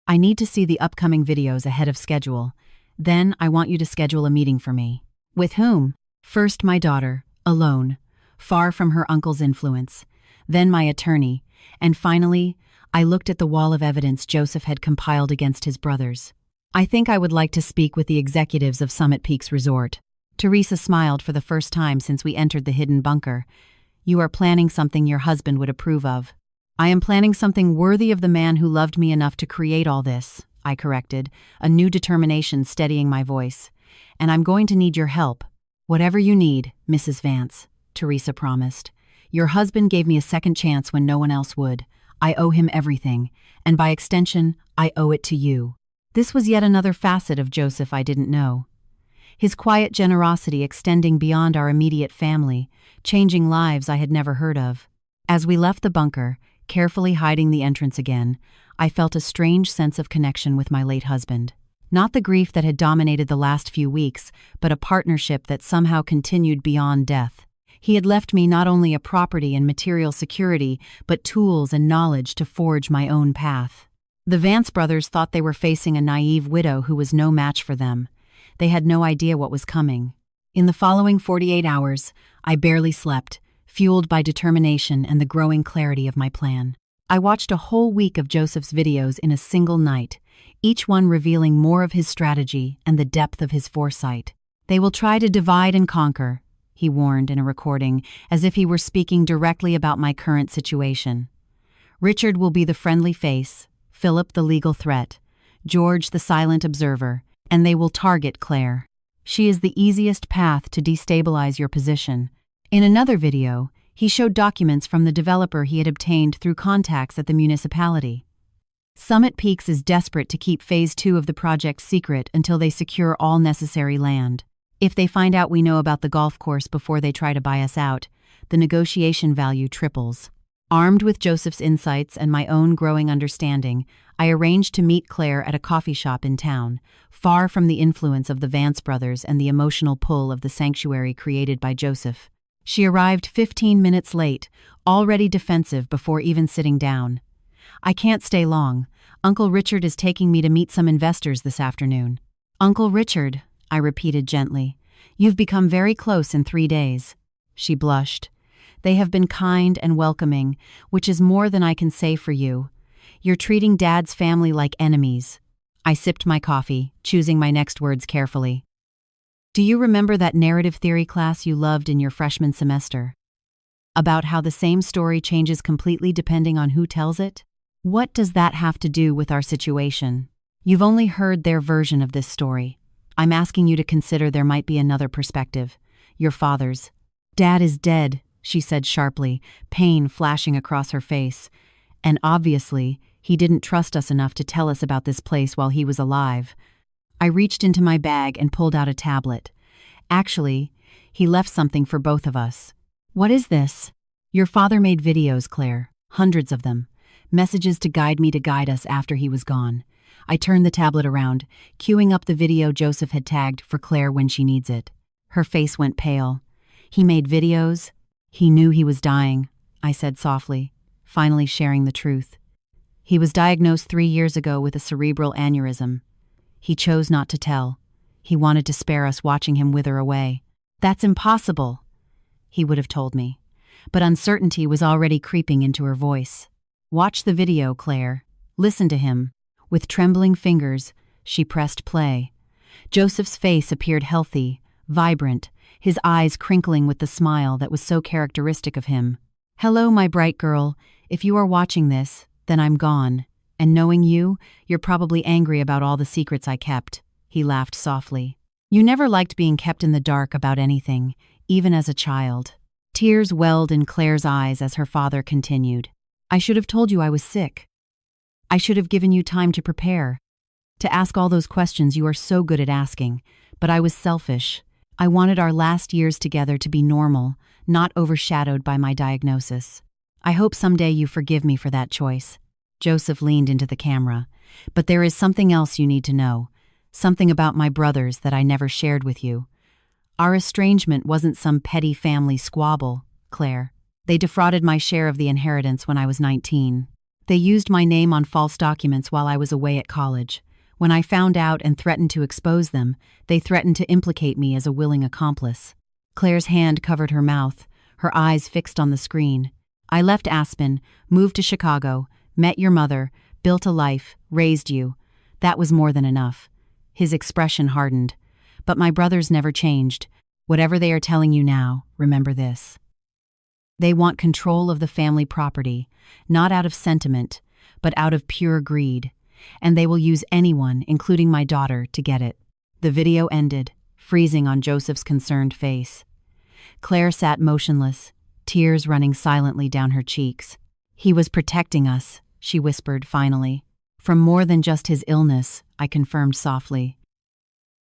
I need to see the upcoming videos ahead of schedule. Then I want you to schedule a meeting for me. With whom? First my daughter, alone, far from her uncle's influence. Then my attorney. And finally, I looked at the wall of evidence Joseph had compiled against his brothers. I think I would like to speak with the executives of Summit Peaks Resort. Teresa smiled for the first time since we entered the hidden bunker. You are planning something your husband would approve of. I am planning something worthy of the man who loved me enough to create all this, I corrected, a new determination steadying my voice. And I'm going to need your help. Whatever you need, Mrs. Vance, Teresa promised. Your husband gave me a second chance when no one else would. I owe him everything, and by extension, I owe it to you. This was yet another facet of Joseph I didn't know. His quiet generosity extending beyond our immediate family, changing lives I had never heard of. As we left the bunker, carefully hiding the entrance again, I felt a strange sense of connection with my late husband. Not the grief that had dominated the last few weeks, but a partnership that somehow continued beyond death. He had left me not only a property and material security, but tools and knowledge to forge my own path. The Vance brothers thought they were facing a naive widow who was no match for them. They had no idea what was coming. In the following 48 hours, I barely slept, fueled by determination and the growing clarity of my plan. I watched a whole week of Joseph's videos in a single night, each one revealing more of his strategy and the depth of his foresight. They will try to divide and conquer, he warned in a recording, as if he were speaking directly about my current situation. Richard will be the friendly face, Philip the legal threat, George the silent observer, and they will target Claire. She is the easiest path to destabilize your position. In another video, he showed documents from the developer he had obtained through contacts at the municipality. Summit Peaks is desperate to keep Phase 2 of the project secret until they secure all necessary land. If they find out we know about the golf course before they try to buy us out, the negotiation value triples. Armed with Joseph's insights and my own growing understanding, I arranged to meet Claire at a coffee shop in town, far from the influence of the Vance brothers and the emotional pull of the sanctuary created by Joseph. She arrived 15 minutes late, already defensive before even sitting down. I can't stay long. Uncle Richard is taking me to meet some investors this afternoon. Uncle Richard, I repeated gently. You've become very close in 3 days. She blushed. They have been kind and welcoming, which is more than I can say for you. You're treating Dad's family like enemies. I sipped my coffee, choosing my next words carefully. Do you remember that narrative theory class you loved in your freshman semester? About how the same story changes completely depending on who tells it? What does that have to do with our situation? You've only heard their version of this story. I'm asking you to consider there might be another perspective. Your father's. Dad is dead, she said sharply, pain flashing across her face. And obviously, he didn't trust us enough to tell us about this place while he was alive. I reached into my bag and pulled out a tablet. Actually, he left something for both of us. What is this? Your father made videos, Claire. Hundreds of them. Messages to guide us after he was gone. I turned the tablet around, queuing up the video Joseph had tagged for Claire when she needs it. Her face went pale. He made videos. He knew he was dying, I said softly, finally sharing the truth. He was diagnosed 3 years ago with a cerebral aneurysm. He chose not to tell. He wanted to spare us watching him wither away. That's impossible, he would have told me. But uncertainty was already creeping into her voice. Watch the video, Claire. Listen to him. With trembling fingers, she pressed play. Joseph's face appeared healthy, vibrant, his eyes crinkling with the smile that was so characteristic of him. Hello, my bright girl. If you are watching this, then I'm gone. And knowing you, you're probably angry about all the secrets I kept. He laughed softly. You never liked being kept in the dark about anything, even as a child. Tears welled in Claire's eyes as her father continued. I should have told you I was sick. I should have given you time to prepare, to ask all those questions you are so good at asking, but I was selfish. I wanted our last years together to be normal, not overshadowed by my diagnosis. I hope someday you forgive me for that choice. Joseph leaned into the camera. But there is something else you need to know, something about my brothers that I never shared with you. Our estrangement wasn't some petty family squabble, Claire. They defrauded my share of the inheritance when I was 19. They used my name on false documents while I was away at college. When I found out and threatened to expose them, they threatened to implicate me as a willing accomplice. Claire's hand covered her mouth, her eyes fixed on the screen. I left Aspen, moved to Chicago, met your mother, built a life, raised you. That was more than enough. His expression hardened. But my brothers never changed. Whatever they are telling you now, remember this. They want control of the family property, not out of sentiment, but out of pure greed. And they will use anyone, including my daughter, to get it. The video ended, freezing on Joseph's concerned face. Claire sat motionless, tears running silently down her cheeks. He was protecting us, she whispered finally. From more than just his illness, I confirmed softly.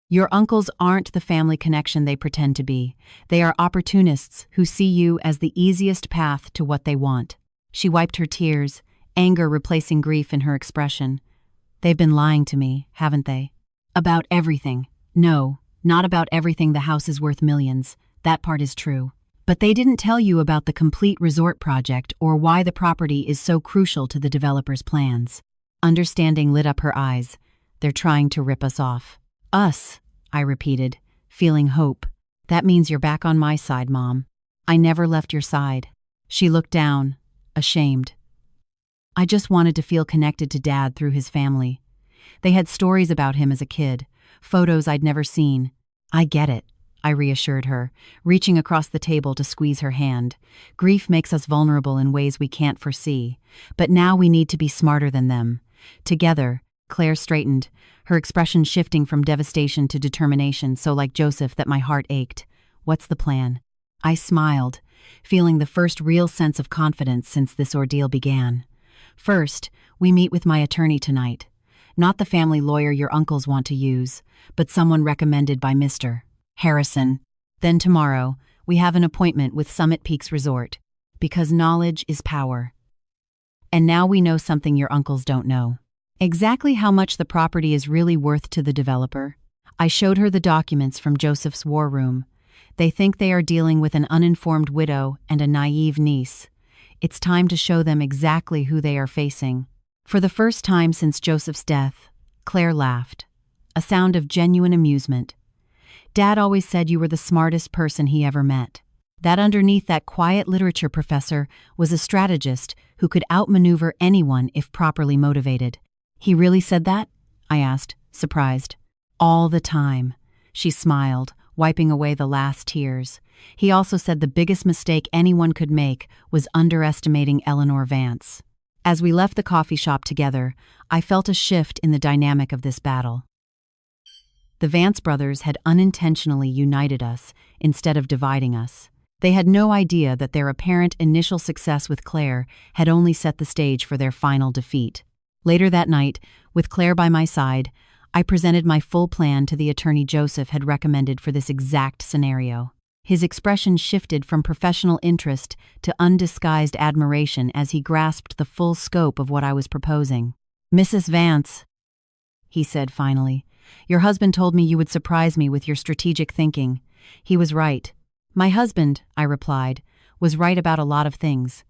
Your uncles aren't the family connection they pretend to be. They are opportunists who see you as the easiest path to what they want. She wiped her tears, anger replacing grief in her expression. They've been lying to me, haven't they? About everything. No, not about everything the house is worth millions. That part is true. But they didn't tell you about the complete resort project or why the property is so crucial to the developer's plans. Understanding lit up her eyes. They're trying to rip us off. Us, I repeated, feeling hope. That means you're back on my side, Mom. I never left your side. She looked down, ashamed. I just wanted to feel connected to Dad through his family. They had stories about him as a kid, photos I'd never seen. I get it, I reassured her, reaching across the table to squeeze her hand. Grief makes us vulnerable in ways we can't foresee, but now we need to be smarter than them. Together, Claire straightened, her expression shifting from devastation to determination so like Joseph that my heart ached. What's the plan? I smiled, feeling the first real sense of confidence since this ordeal began. First, we meet with my attorney tonight. Not the family lawyer your uncles want to use, but someone recommended by Mr. Harrison. Then tomorrow, we have an appointment with Summit Peaks Resort, because knowledge is power. And now we know something your uncles don't know. Exactly how much the property is really worth to the developer. I showed her the documents from Joseph's war room. They think they are dealing with an uninformed widow and a naive niece. It's time to show them exactly who they are facing. For the first time since Joseph's death, Claire laughed, a sound of genuine amusement. Dad always said you were the smartest person he ever met. That underneath that quiet literature professor was a strategist who could outmaneuver anyone if properly motivated. He really said that? I asked, surprised. All the time. She smiled, wiping away the last tears. He also said the biggest mistake anyone could make was underestimating Eleanor Vance. As we left the coffee shop together, I felt a shift in the dynamic of this battle. The Vance brothers had unintentionally united us instead of dividing us. They had no idea that their apparent initial success with Claire had only set the stage for their final defeat. Later that night, with Claire by my side, I presented my full plan to the attorney Joseph had recommended for this exact scenario. His expression shifted from professional interest to undisguised admiration as he grasped the full scope of what I was proposing. "Mrs. Vance," he said finally, "your husband told me you would surprise me with your strategic thinking. He was right." "My husband," I replied, "was right about a lot of things,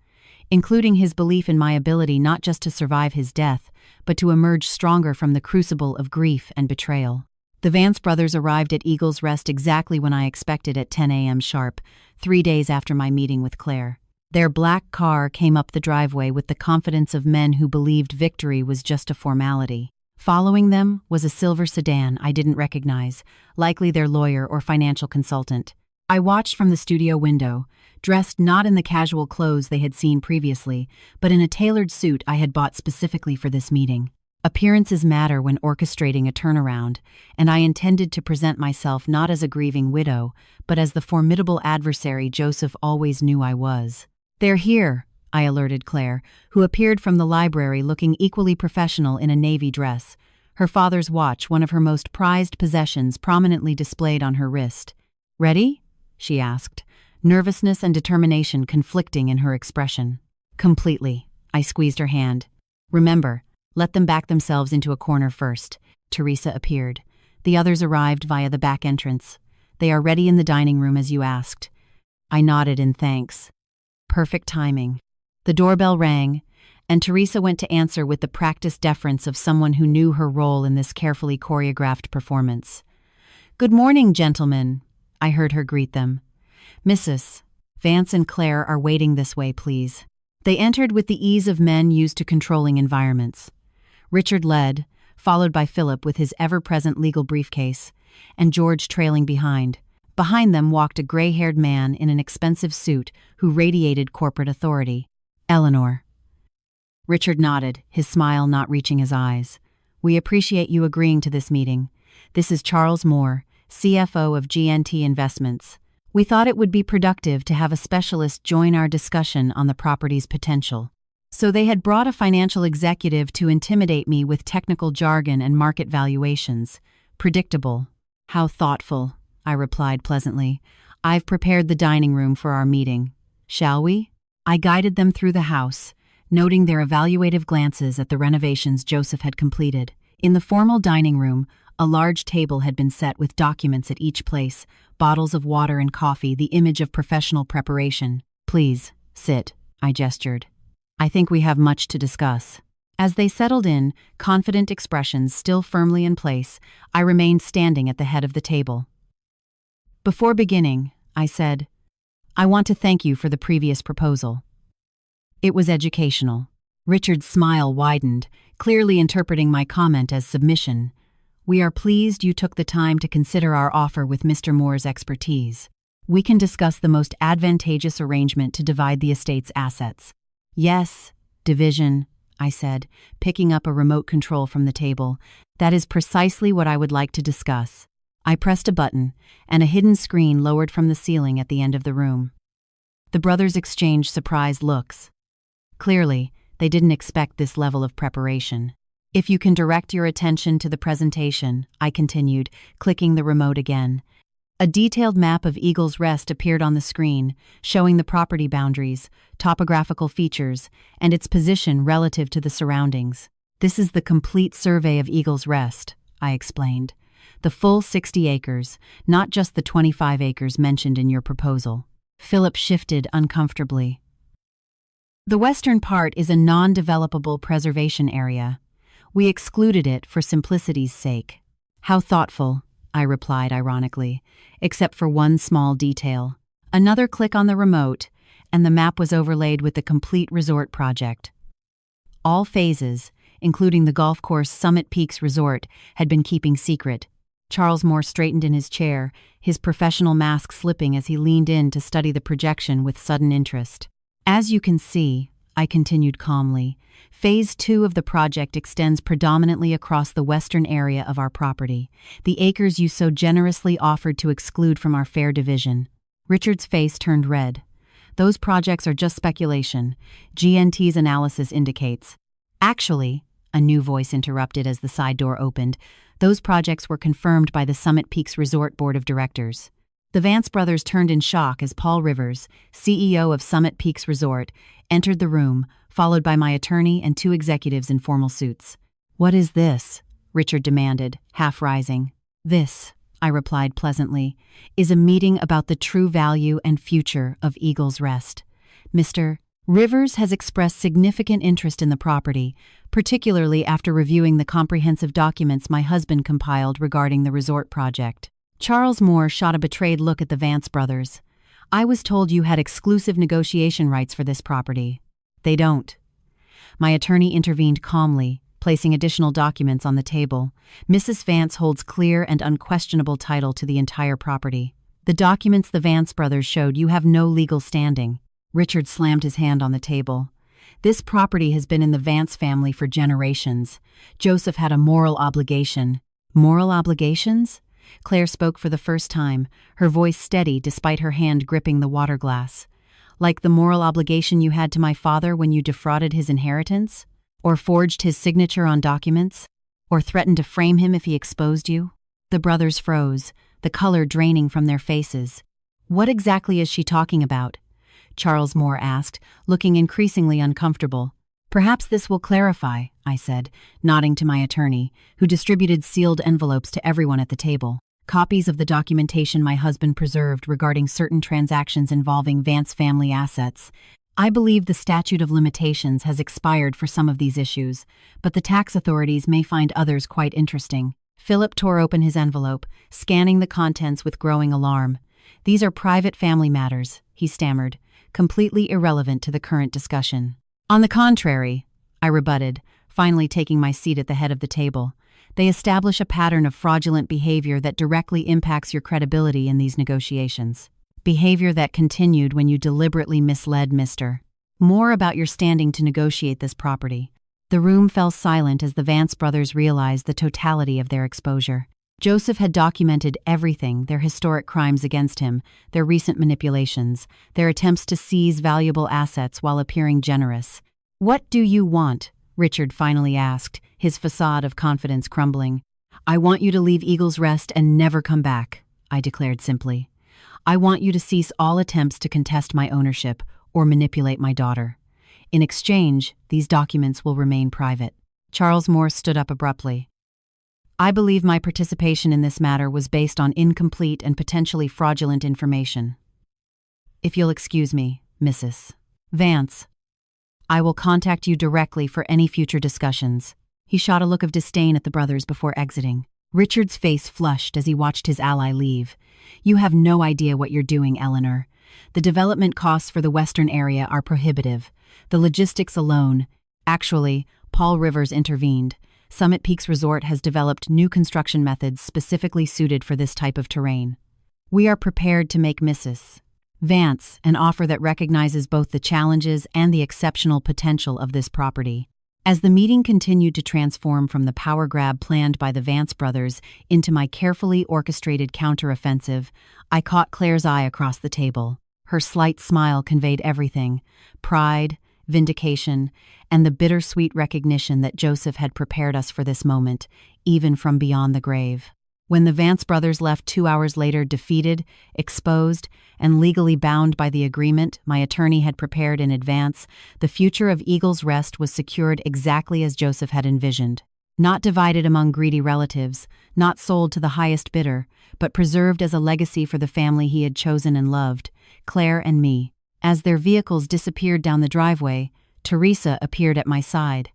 including his belief in my ability not just to survive his death, but to emerge stronger from the crucible of grief and betrayal." The Vance brothers arrived at Eagle's Rest exactly when I expected at 10 a.m. sharp, 3 days after my meeting with Claire. Their black car came up the driveway with the confidence of men who believed victory was just a formality. Following them was a silver sedan I didn't recognize, likely their lawyer or financial consultant. I watched from the studio window, dressed not in the casual clothes they had seen previously, but in a tailored suit I had bought specifically for this meeting. Appearances matter when orchestrating a turnaround, and I intended to present myself not as a grieving widow, but as the formidable adversary Joseph always knew I was. "They're here," I alerted Claire, who appeared from the library looking equally professional in a navy dress, her father's watch, one of her most prized possessions, prominently displayed on her wrist. "Ready?" she asked, nervousness and determination conflicting in her expression. "Completely." I squeezed her hand. "Remember, let them back themselves into a corner first." Teresa appeared. The others arrived via the back entrance. "They are ready in the dining room as you asked." I nodded in thanks. Perfect timing. The doorbell rang, and Teresa went to answer with the practiced deference of someone who knew her role in this carefully choreographed performance. "Good morning, gentlemen," I heard her greet them. "Mrs. Vance and Claire are waiting this way, please." They entered with the ease of men used to controlling environments. Richard led, followed by Philip with his ever-present legal briefcase, and George trailing behind. Behind them walked a gray-haired man in an expensive suit who radiated corporate authority. "Eleanor." Richard nodded, his smile not reaching his eyes. "We appreciate you agreeing to this meeting. This is Charles Moore, CFO of GNT Investments. We thought it would be productive to have a specialist join our discussion on the property's potential." So they had brought a financial executive to intimidate me with technical jargon and market valuations. Predictable. "How thoughtful," I replied pleasantly. "I've prepared the dining room for our meeting. Shall we?" I guided them through the house, noting their evaluative glances at the renovations Joseph had completed. In the formal dining room, a large table had been set with documents at each place, bottles of water and coffee, the image of professional preparation. "Please, sit," I gestured. "I think we have much to discuss." As they settled in, confident expressions still firmly in place, I remained standing at the head of the table. "Before beginning," I said, "I want to thank you for the previous proposal. It was educational." Richard's smile widened, clearly interpreting my comment as submission. "We are pleased you took the time to consider our offer with Mr. Moore's expertise. We can discuss the most advantageous arrangement to divide the estate's assets." "Yes, division," I said, picking up a remote control from the table. "That is precisely what I would like to discuss." I pressed a button, and a hidden screen lowered from the ceiling at the end of the room. The brothers exchanged surprised looks. Clearly, they didn't expect this level of preparation. "If you can direct your attention to the presentation," I continued, clicking the remote again. A detailed map of Eagle's Rest appeared on the screen, showing the property boundaries, topographical features, and its position relative to the surroundings. "This is the complete survey of Eagle's Rest," I explained. "The full 60 acres, not just the 25 acres mentioned in your proposal." Philip shifted uncomfortably. The western part is a non-developable preservation area. We excluded it for simplicity's sake. How thoughtful, I replied ironically, except for one small detail. Another click on the remote, and the map was overlaid with the complete resort project. All phases, including the golf course Summit Peaks Resort, had been keeping secret. Charles Moore straightened in his chair, his professional mask slipping as he leaned in to study the projection with sudden interest. As you can see, I continued calmly, Phase 2 of the project extends predominantly across the western area of our property, the acres you so generously offered to exclude from our fair division. Richard's face turned red. Those projects are just speculation. GNT's analysis indicates. Actually, a new voice interrupted as the side door opened, those projects were confirmed by the Summit Peaks Resort Board of Directors. The Vance brothers turned in shock as Paul Rivers, CEO of Summit Peaks Resort, entered the room, followed by my attorney and two executives in formal suits. "What is this?" Richard demanded, half rising. "This," I replied pleasantly, "is a meeting about the true value and future of Eagle's Rest. Mr. Rivers has expressed significant interest in the property, particularly after reviewing the comprehensive documents my husband compiled regarding the resort project." Charles Moore shot a betrayed look at the Vance brothers. "I was told you had exclusive negotiation rights for this property." "They don't." My attorney intervened calmly, placing additional documents on the table. "Mrs. Vance holds clear and unquestionable title to the entire property. The documents the Vance brothers showed you have no legal standing." Richard slammed his hand on the table. "This property has been in the Vance family for generations. Joseph had a moral obligation." "Moral obligations?" Claire spoke for the first time, her voice steady despite her hand gripping the water glass. "Like the moral obligation you had to my father when you defrauded his inheritance? Or forged his signature on documents? Or threatened to frame him if he exposed you?" The brothers froze, the color draining from their faces. "What exactly is she talking about?" Charles Moore asked, looking increasingly uncomfortable. "Perhaps this will clarify," I said, nodding to my attorney, who distributed sealed envelopes to everyone at the table. Copies of the documentation my husband preserved regarding certain transactions involving Vance family assets. I believe the statute of limitations has expired for some of these issues, but the tax authorities may find others quite interesting. Philip tore open his envelope, scanning the contents with growing alarm. "These are private family matters," he stammered, completely irrelevant to the current discussion. "On the contrary," I rebutted, finally taking my seat at the head of the table. "They establish a pattern of fraudulent behavior that directly impacts your credibility in these negotiations. Behavior that continued when you deliberately misled Mr. Moore about your standing to negotiate this property." The room fell silent as the Vance brothers realized the totality of their exposure. Joseph had documented everything, their historic crimes against him, their recent manipulations, their attempts to seize valuable assets while appearing generous. "What do you want?" Richard finally asked, his facade of confidence crumbling. "I want you to leave Eagle's Rest and never come back," I declared simply. "I want you to cease all attempts to contest my ownership or manipulate my daughter. In exchange, these documents will remain private." Charles Moore stood up abruptly. "I believe my participation in this matter was based on incomplete and potentially fraudulent information. If you'll excuse me, Mrs. Vance, I will contact you directly for any future discussions." He shot a look of disdain at the brothers before exiting. Richard's face flushed as he watched his ally leave. "You have no idea what you're doing, Eleanor. The development costs for the western area are prohibitive. The logistics alone—" Actually, Paul Rivers intervened. "Summit Peaks Resort has developed new construction methods specifically suited for this type of terrain. We are prepared to make Mrs. Vance an offer that recognizes both the challenges and the exceptional potential of this property." As the meeting continued to transform from the power grab planned by the Vance brothers into my carefully orchestrated counteroffensive, I caught Claire's eye across the table. Her slight smile conveyed everything: pride, vindication, and the bittersweet recognition that Joseph had prepared us for this moment, even from beyond the grave. When the Vance brothers left 2 hours later defeated, exposed, and legally bound by the agreement my attorney had prepared in advance, the future of Eagle's Rest was secured exactly as Joseph had envisioned. Not divided among greedy relatives, not sold to the highest bidder, but preserved as a legacy for the family he had chosen and loved, Claire and me. As their vehicles disappeared down the driveway, Teresa appeared at my side.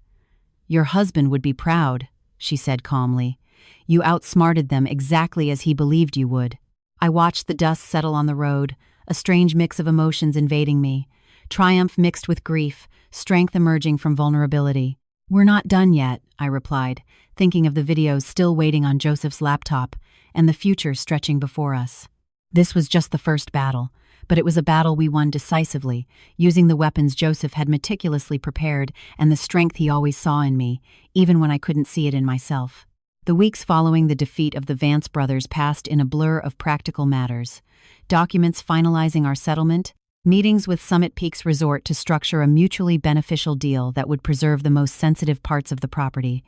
"Your husband would be proud," she said calmly. "You outsmarted them exactly as he believed you would." I watched the dust settle on the road, a strange mix of emotions invading me. Triumph mixed with grief, strength emerging from vulnerability. "We're not done yet," I replied, thinking of the videos still waiting on Joseph's laptop and the future stretching before us. This was just the first battle, but it was a battle we won decisively, using the weapons Joseph had meticulously prepared and the strength he always saw in me, even when I couldn't see it in myself. The weeks following the defeat of the Vance brothers passed in a blur of practical matters. Documents finalizing our settlement, meetings with Summit Peaks Resort to structure a mutually beneficial deal that would preserve the most sensitive parts of the property,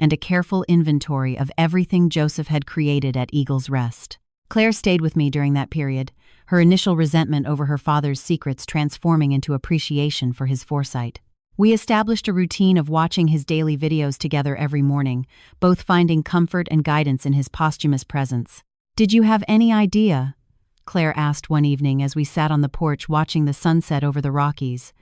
and a careful inventory of everything Joseph had created at Eagle's Rest. Claire stayed with me during that period, her initial resentment over her father's secrets transforming into appreciation for his foresight. We established a routine of watching his daily videos together every morning, both finding comfort and guidance in his posthumous presence. "Did you have any idea?" Claire asked one evening as we sat on the porch watching the sunset over the Rockies.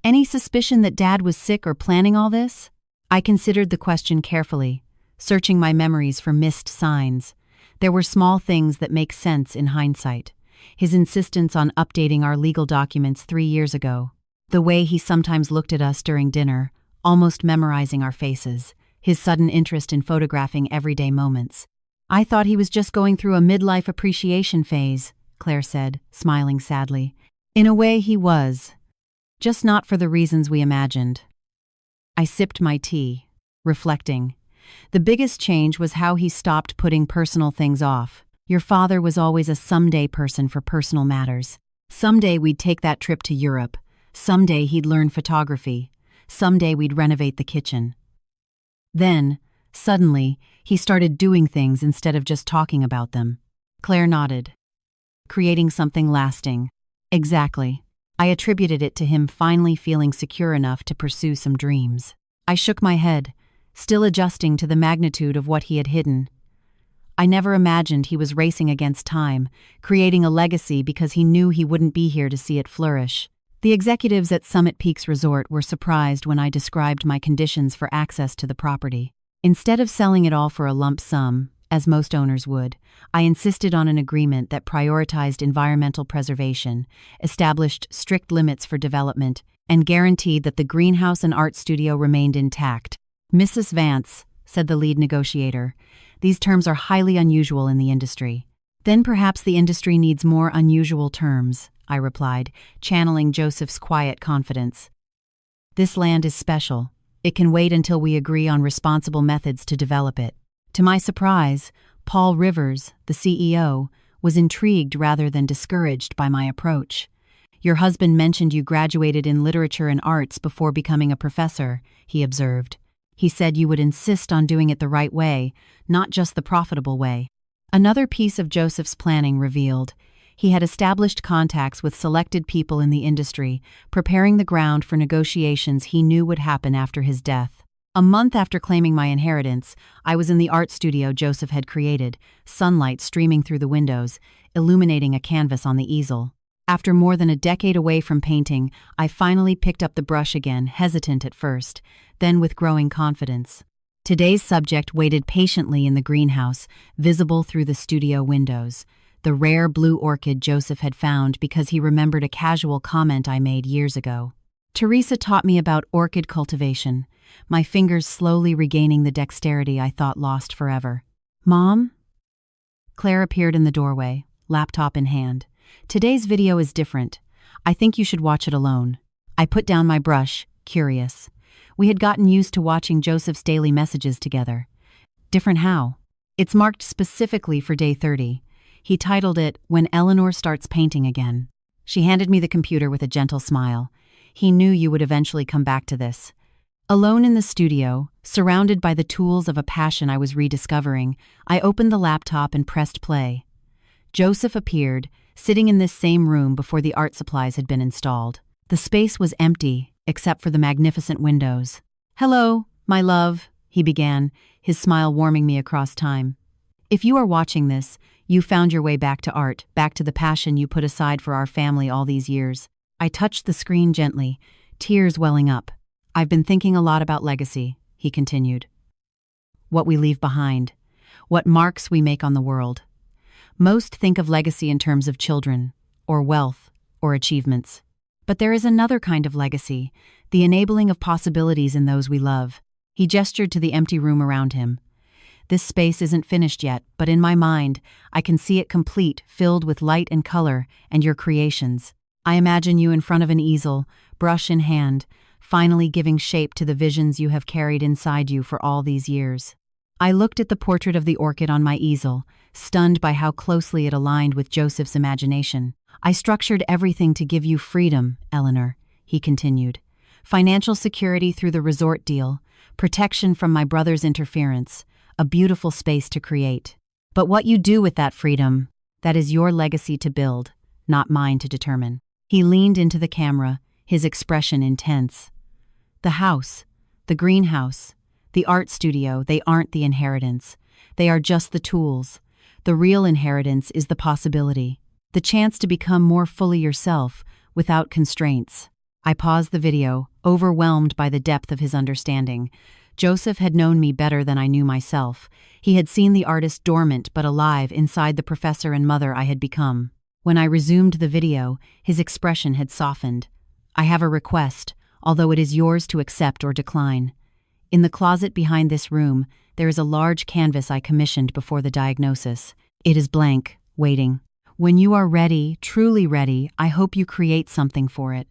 "Any suspicion that Dad was sick or planning all this?" I considered the question carefully, searching my memories for missed signs. There were small things that make sense in hindsight. His insistence on updating our legal documents 3 years ago. The way he sometimes looked at us during dinner, almost memorizing our faces. His sudden interest in photographing everyday moments. "I thought he was just going through a midlife appreciation phase," Claire said, smiling sadly. "In a way he was. Just not for the reasons we imagined." I sipped my tea, reflecting. The biggest change was how he stopped putting personal things off. Your father was always a someday person for personal matters. Someday we'd take that trip to Europe. Someday he'd learn photography. Someday we'd renovate the kitchen. Then, suddenly, he started doing things instead of just talking about them. Claire nodded. "Creating something lasting." "Exactly." I attributed it to him finally feeling secure enough to pursue some dreams. I shook my head, still adjusting to the magnitude of what he had hidden. I never imagined he was racing against time, creating a legacy because he knew he wouldn't be here to see it flourish. The executives at Summit Peaks Resort were surprised when I described my conditions for access to the property. Instead of selling it all for a lump sum, as most owners would, I insisted on an agreement that prioritized environmental preservation, established strict limits for development, and guaranteed that the greenhouse and art studio remained intact. "Mrs. Vance," said the lead negotiator, "these terms are highly unusual in the industry." "Then perhaps the industry needs more unusual terms," I replied, channeling Joseph's quiet confidence. "This land is special. It can wait until we agree on responsible methods to develop it." To my surprise, Paul Rivers, the CEO, was intrigued rather than discouraged by my approach. "Your husband mentioned you graduated in literature and arts before becoming a professor," he observed. "He said you would insist on doing it the right way, not just the profitable way." Another piece of Joseph's planning revealed. He had established contacts with selected people in the industry, preparing the ground for negotiations he knew would happen after his death. A month after claiming my inheritance, I was in the art studio Joseph had created, sunlight streaming through the windows, illuminating a canvas on the easel. After more than a decade away from painting, I finally picked up the brush again, hesitant at first, then with growing confidence. Today's subject waited patiently in the greenhouse, visible through the studio windows. The rare blue orchid Joseph had found because he remembered a casual comment I made years ago. Teresa taught me about orchid cultivation, my fingers slowly regaining the dexterity I thought lost forever. "Mom?" Claire appeared in the doorway, laptop in hand. "Today's video is different. I think you should watch it alone." I put down my brush, curious. We had gotten used to watching Joseph's daily messages together. Different how? "It's marked specifically for day 30. He titled it, 'When Eleanor Starts Painting Again.'" She handed me the computer with a gentle smile. "He knew you would eventually come back to this." Alone in the studio, surrounded by the tools of a passion I was rediscovering, I opened the laptop and pressed play. Joseph appeared, sitting in this same room before the art supplies had been installed. The space was empty, except for the magnificent windows. "Hello, my love," he began, his smile warming me across time. "If you are watching this, you found your way back to art, back to the passion you put aside for our family all these years." I touched the screen gently, tears welling up. "I've been thinking a lot about legacy," he continued. "What we leave behind, what marks we make on the world. Most think of legacy in terms of children, or wealth, or achievements. But there is another kind of legacy, the enabling of possibilities in those we love." He gestured to the empty room around him. "This space isn't finished yet, but in my mind, I can see it complete, filled with light and color, and your creations. I imagine you in front of an easel, brush in hand, finally giving shape to the visions you have carried inside you for all these years." I looked at the portrait of the orchid on my easel, stunned by how closely it aligned with Joseph's imagination. "I structured everything to give you freedom, Eleanor," he continued. "Financial security through the resort deal, protection from my brother's interference, a beautiful space to create. But what you do with that freedom, that is your legacy to build, not mine to determine." He leaned into the camera, his expression intense. "The house, the greenhouse, the art studio, they aren't the inheritance. They are just the tools. The real inheritance is the possibility, the chance to become more fully yourself, without constraints." I paused the video, overwhelmed by the depth of his understanding. Joseph had known me better than I knew myself. He had seen the artist dormant but alive inside the professor and mother I had become. When I resumed the video, his expression had softened. "I have a request, although it is yours to accept or decline. In the closet behind this room, there is a large canvas I commissioned before the diagnosis. It is blank, waiting. When you are ready, truly ready, I hope you create something for it.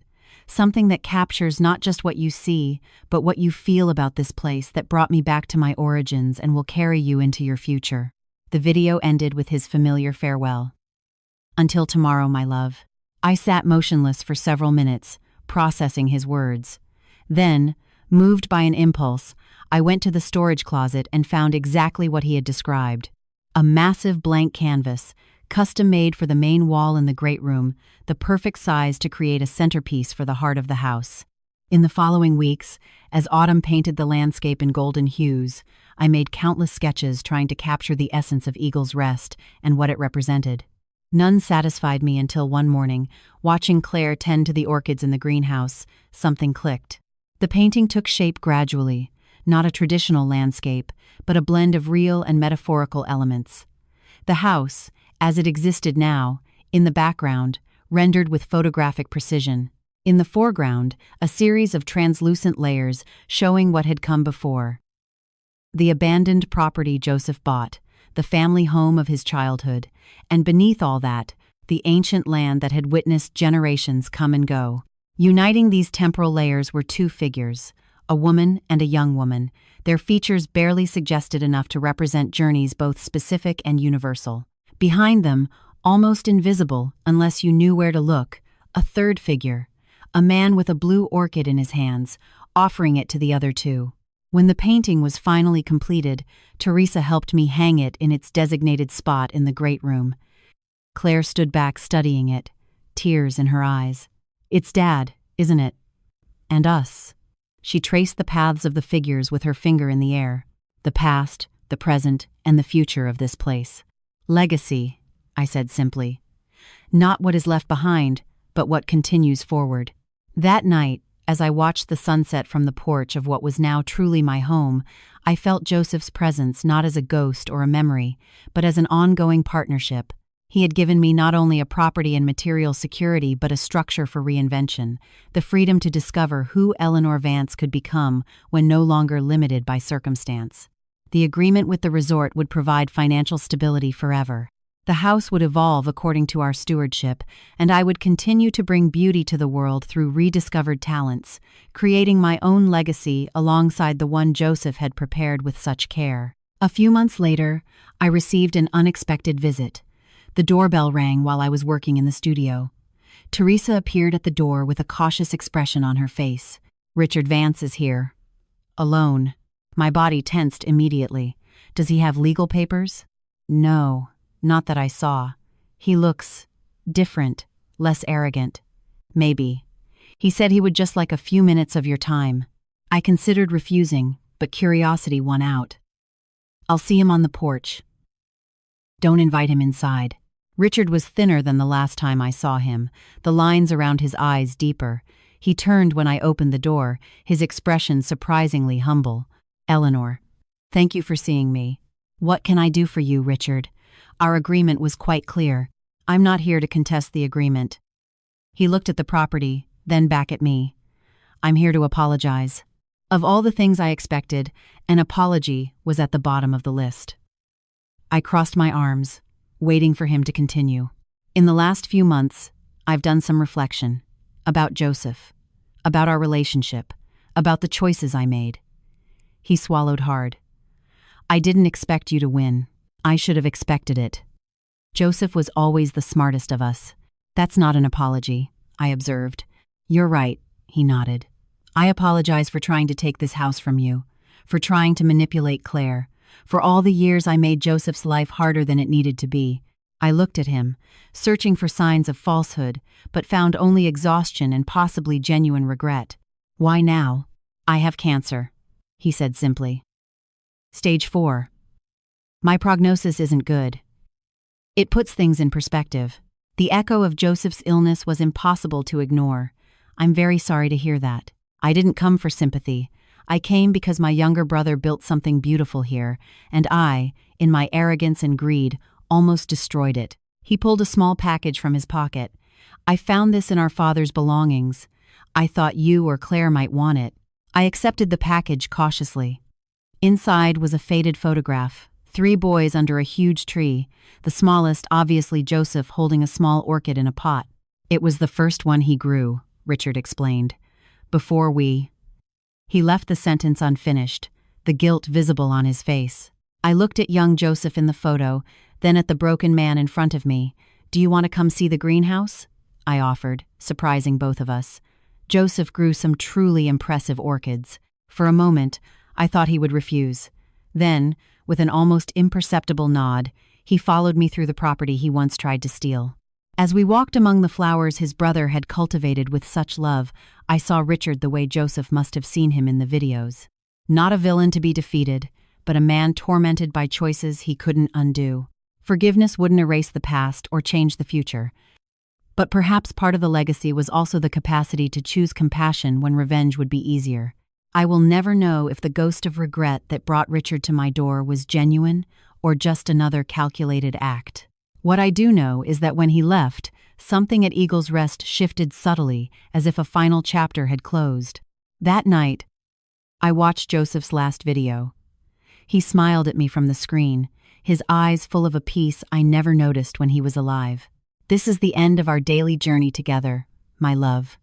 Something that captures not just what you see, but what you feel about this place that brought me back to my origins and will carry you into your future." The video ended with his familiar farewell. "Until tomorrow, my love." I sat motionless for several minutes, processing his words. Then, moved by an impulse, I went to the storage closet and found exactly what he had described. A massive blank canvas, custom-made for the main wall in the great room, the perfect size to create a centerpiece for the heart of the house. In the following weeks, as autumn painted the landscape in golden hues, I made countless sketches trying to capture the essence of Eagle's Rest and what it represented. None satisfied me until one morning, watching Claire tend to the orchids in the greenhouse, something clicked. The painting took shape gradually, not a traditional landscape, but a blend of real and metaphorical elements. The house, as it existed now, in the background, rendered with photographic precision. In the foreground, a series of translucent layers showing what had come before. The abandoned property Joseph bought, the family home of his childhood, and beneath all that, the ancient land that had witnessed generations come and go. Uniting these temporal layers were two figures, a woman and a young woman, their features barely suggested enough to represent journeys both specific and universal. Behind them, almost invisible unless you knew where to look, a third figure, a man with a blue orchid in his hands, offering it to the other two. When the painting was finally completed, Teresa helped me hang it in its designated spot in the great room. Claire stood back studying it, tears in her eyes. "It's Dad, isn't it? And us." She traced the paths of the figures with her finger in the air. The past, the present, and the future of this place. "Legacy," I said simply. "Not what is left behind, but what continues forward." That night, as I watched the sunset from the porch of what was now truly my home, I felt Joseph's presence not as a ghost or a memory, but as an ongoing partnership. He had given me not only a property and material security, but a structure for reinvention, the freedom to discover who Eleanor Vance could become when no longer limited by circumstance. The agreement with the resort would provide financial stability forever. The house would evolve according to our stewardship, and I would continue to bring beauty to the world through rediscovered talents, creating my own legacy alongside the one Joseph had prepared with such care. A few months later, I received an unexpected visit. The doorbell rang while I was working in the studio. Teresa appeared at the door with a cautious expression on her face. "Richard Vance is here." "Alone." My body tensed immediately. "Does he have legal papers?" "No. Not that I saw. He looks different, less arrogant." "Maybe. He said he would just like a few minutes of your time." I considered refusing, but curiosity won out. "I'll see him on the porch." "Don't invite him inside." Richard was thinner than the last time I saw him, the lines around his eyes deeper. He turned when I opened the door, his expression surprisingly humble. "Eleanor, thank you for seeing me. What can I do for you, Richard? Our agreement was quite clear. I'm not here to contest the agreement." He looked at the property, then back at me. "I'm here to apologize." Of all the things I expected, an apology was at the bottom of the list. I crossed my arms, waiting for him to continue. "In the last few months, I've done some reflection. About Joseph. About our relationship. About the choices I made." He swallowed hard. "I didn't expect you to win. I should have expected it. Joseph was always the smartest of us." "That's not an apology," I observed. "You're right," he nodded. "I apologize for trying to take this house from you, for trying to manipulate Claire, for all the years I made Joseph's life harder than it needed to be." I looked at him, searching for signs of falsehood, but found only exhaustion and possibly genuine regret. "Why now?" "I have cancer," he said simply. "Stage 4. My prognosis isn't good." It puts things in perspective. The echo of Joseph's illness was impossible to ignore. "I'm very sorry to hear that. I didn't come for sympathy. I came because my younger brother built something beautiful here, and I, in my arrogance and greed, almost destroyed it." He pulled a small package from his pocket. "I found this in our father's belongings. I thought you or Claire might want it." I accepted the package cautiously. Inside was a faded photograph. 3 boys under a huge tree, the smallest obviously Joseph holding a small orchid in a pot. "It was the first one he grew," Richard explained. "Before we—" He left the sentence unfinished, the guilt visible on his face. I looked at young Joseph in the photo, then at the broken man in front of me. "Do you want to come see the greenhouse?" I offered, surprising both of us. Joseph grew some truly impressive orchids. For a moment, I thought he would refuse. Then, with an almost imperceptible nod, he followed me through the property he once tried to steal. As we walked among the flowers his brother had cultivated with such love, I saw Richard the way Joseph must have seen him in the videos. Not a villain to be defeated, but a man tormented by choices he couldn't undo. Forgiveness wouldn't erase the past or change the future. But perhaps part of the legacy was also the capacity to choose compassion when revenge would be easier. I will never know if the ghost of regret that brought Richard to my door was genuine or just another calculated act. What I do know is that when he left, something at Eagle's Rest shifted subtly, as if a final chapter had closed. That night, I watched Joseph's last video. He smiled at me from the screen, his eyes full of a peace I never noticed when he was alive. "This is the end of our daily journey together, my love.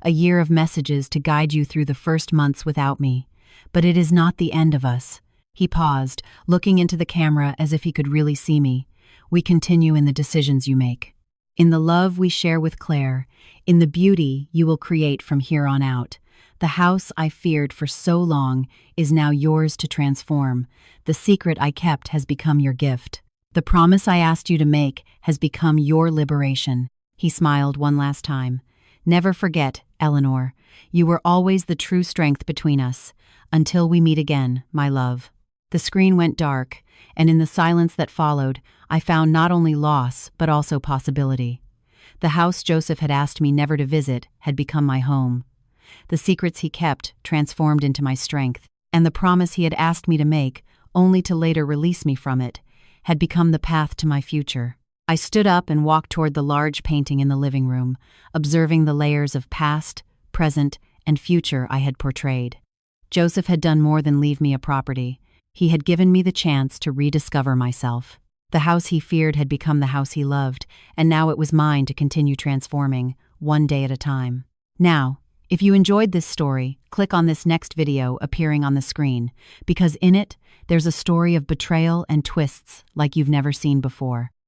A year of messages to guide you through the first months without me. But it is not the end of us." He paused, looking into the camera as if he could really see me. "We continue in the decisions you make, in the love we share with Claire, in the beauty you will create from here on out. The house I feared for so long is now yours to transform. The secret I kept has become your gift. The promise I asked you to make has become your liberation." He smiled one last time. "Never forget, Eleanor, you were always the true strength between us. Until we meet again, my love." The screen went dark, and in the silence that followed, I found not only loss, but also possibility. The house Joseph had asked me never to visit had become my home. The secrets he kept transformed into my strength, and the promise he had asked me to make, only to later release me from it, had become the path to my future. I stood up and walked toward the large painting in the living room, observing the layers of past, present, and future I had portrayed. Joseph had done more than leave me a property. He had given me the chance to rediscover myself. The house he feared had become the house he loved, and now it was mine to continue transforming, one day at a time. Now, if you enjoyed this story, click on this next video appearing on the screen, because in it, there's a story of betrayal and twists like you've never seen before.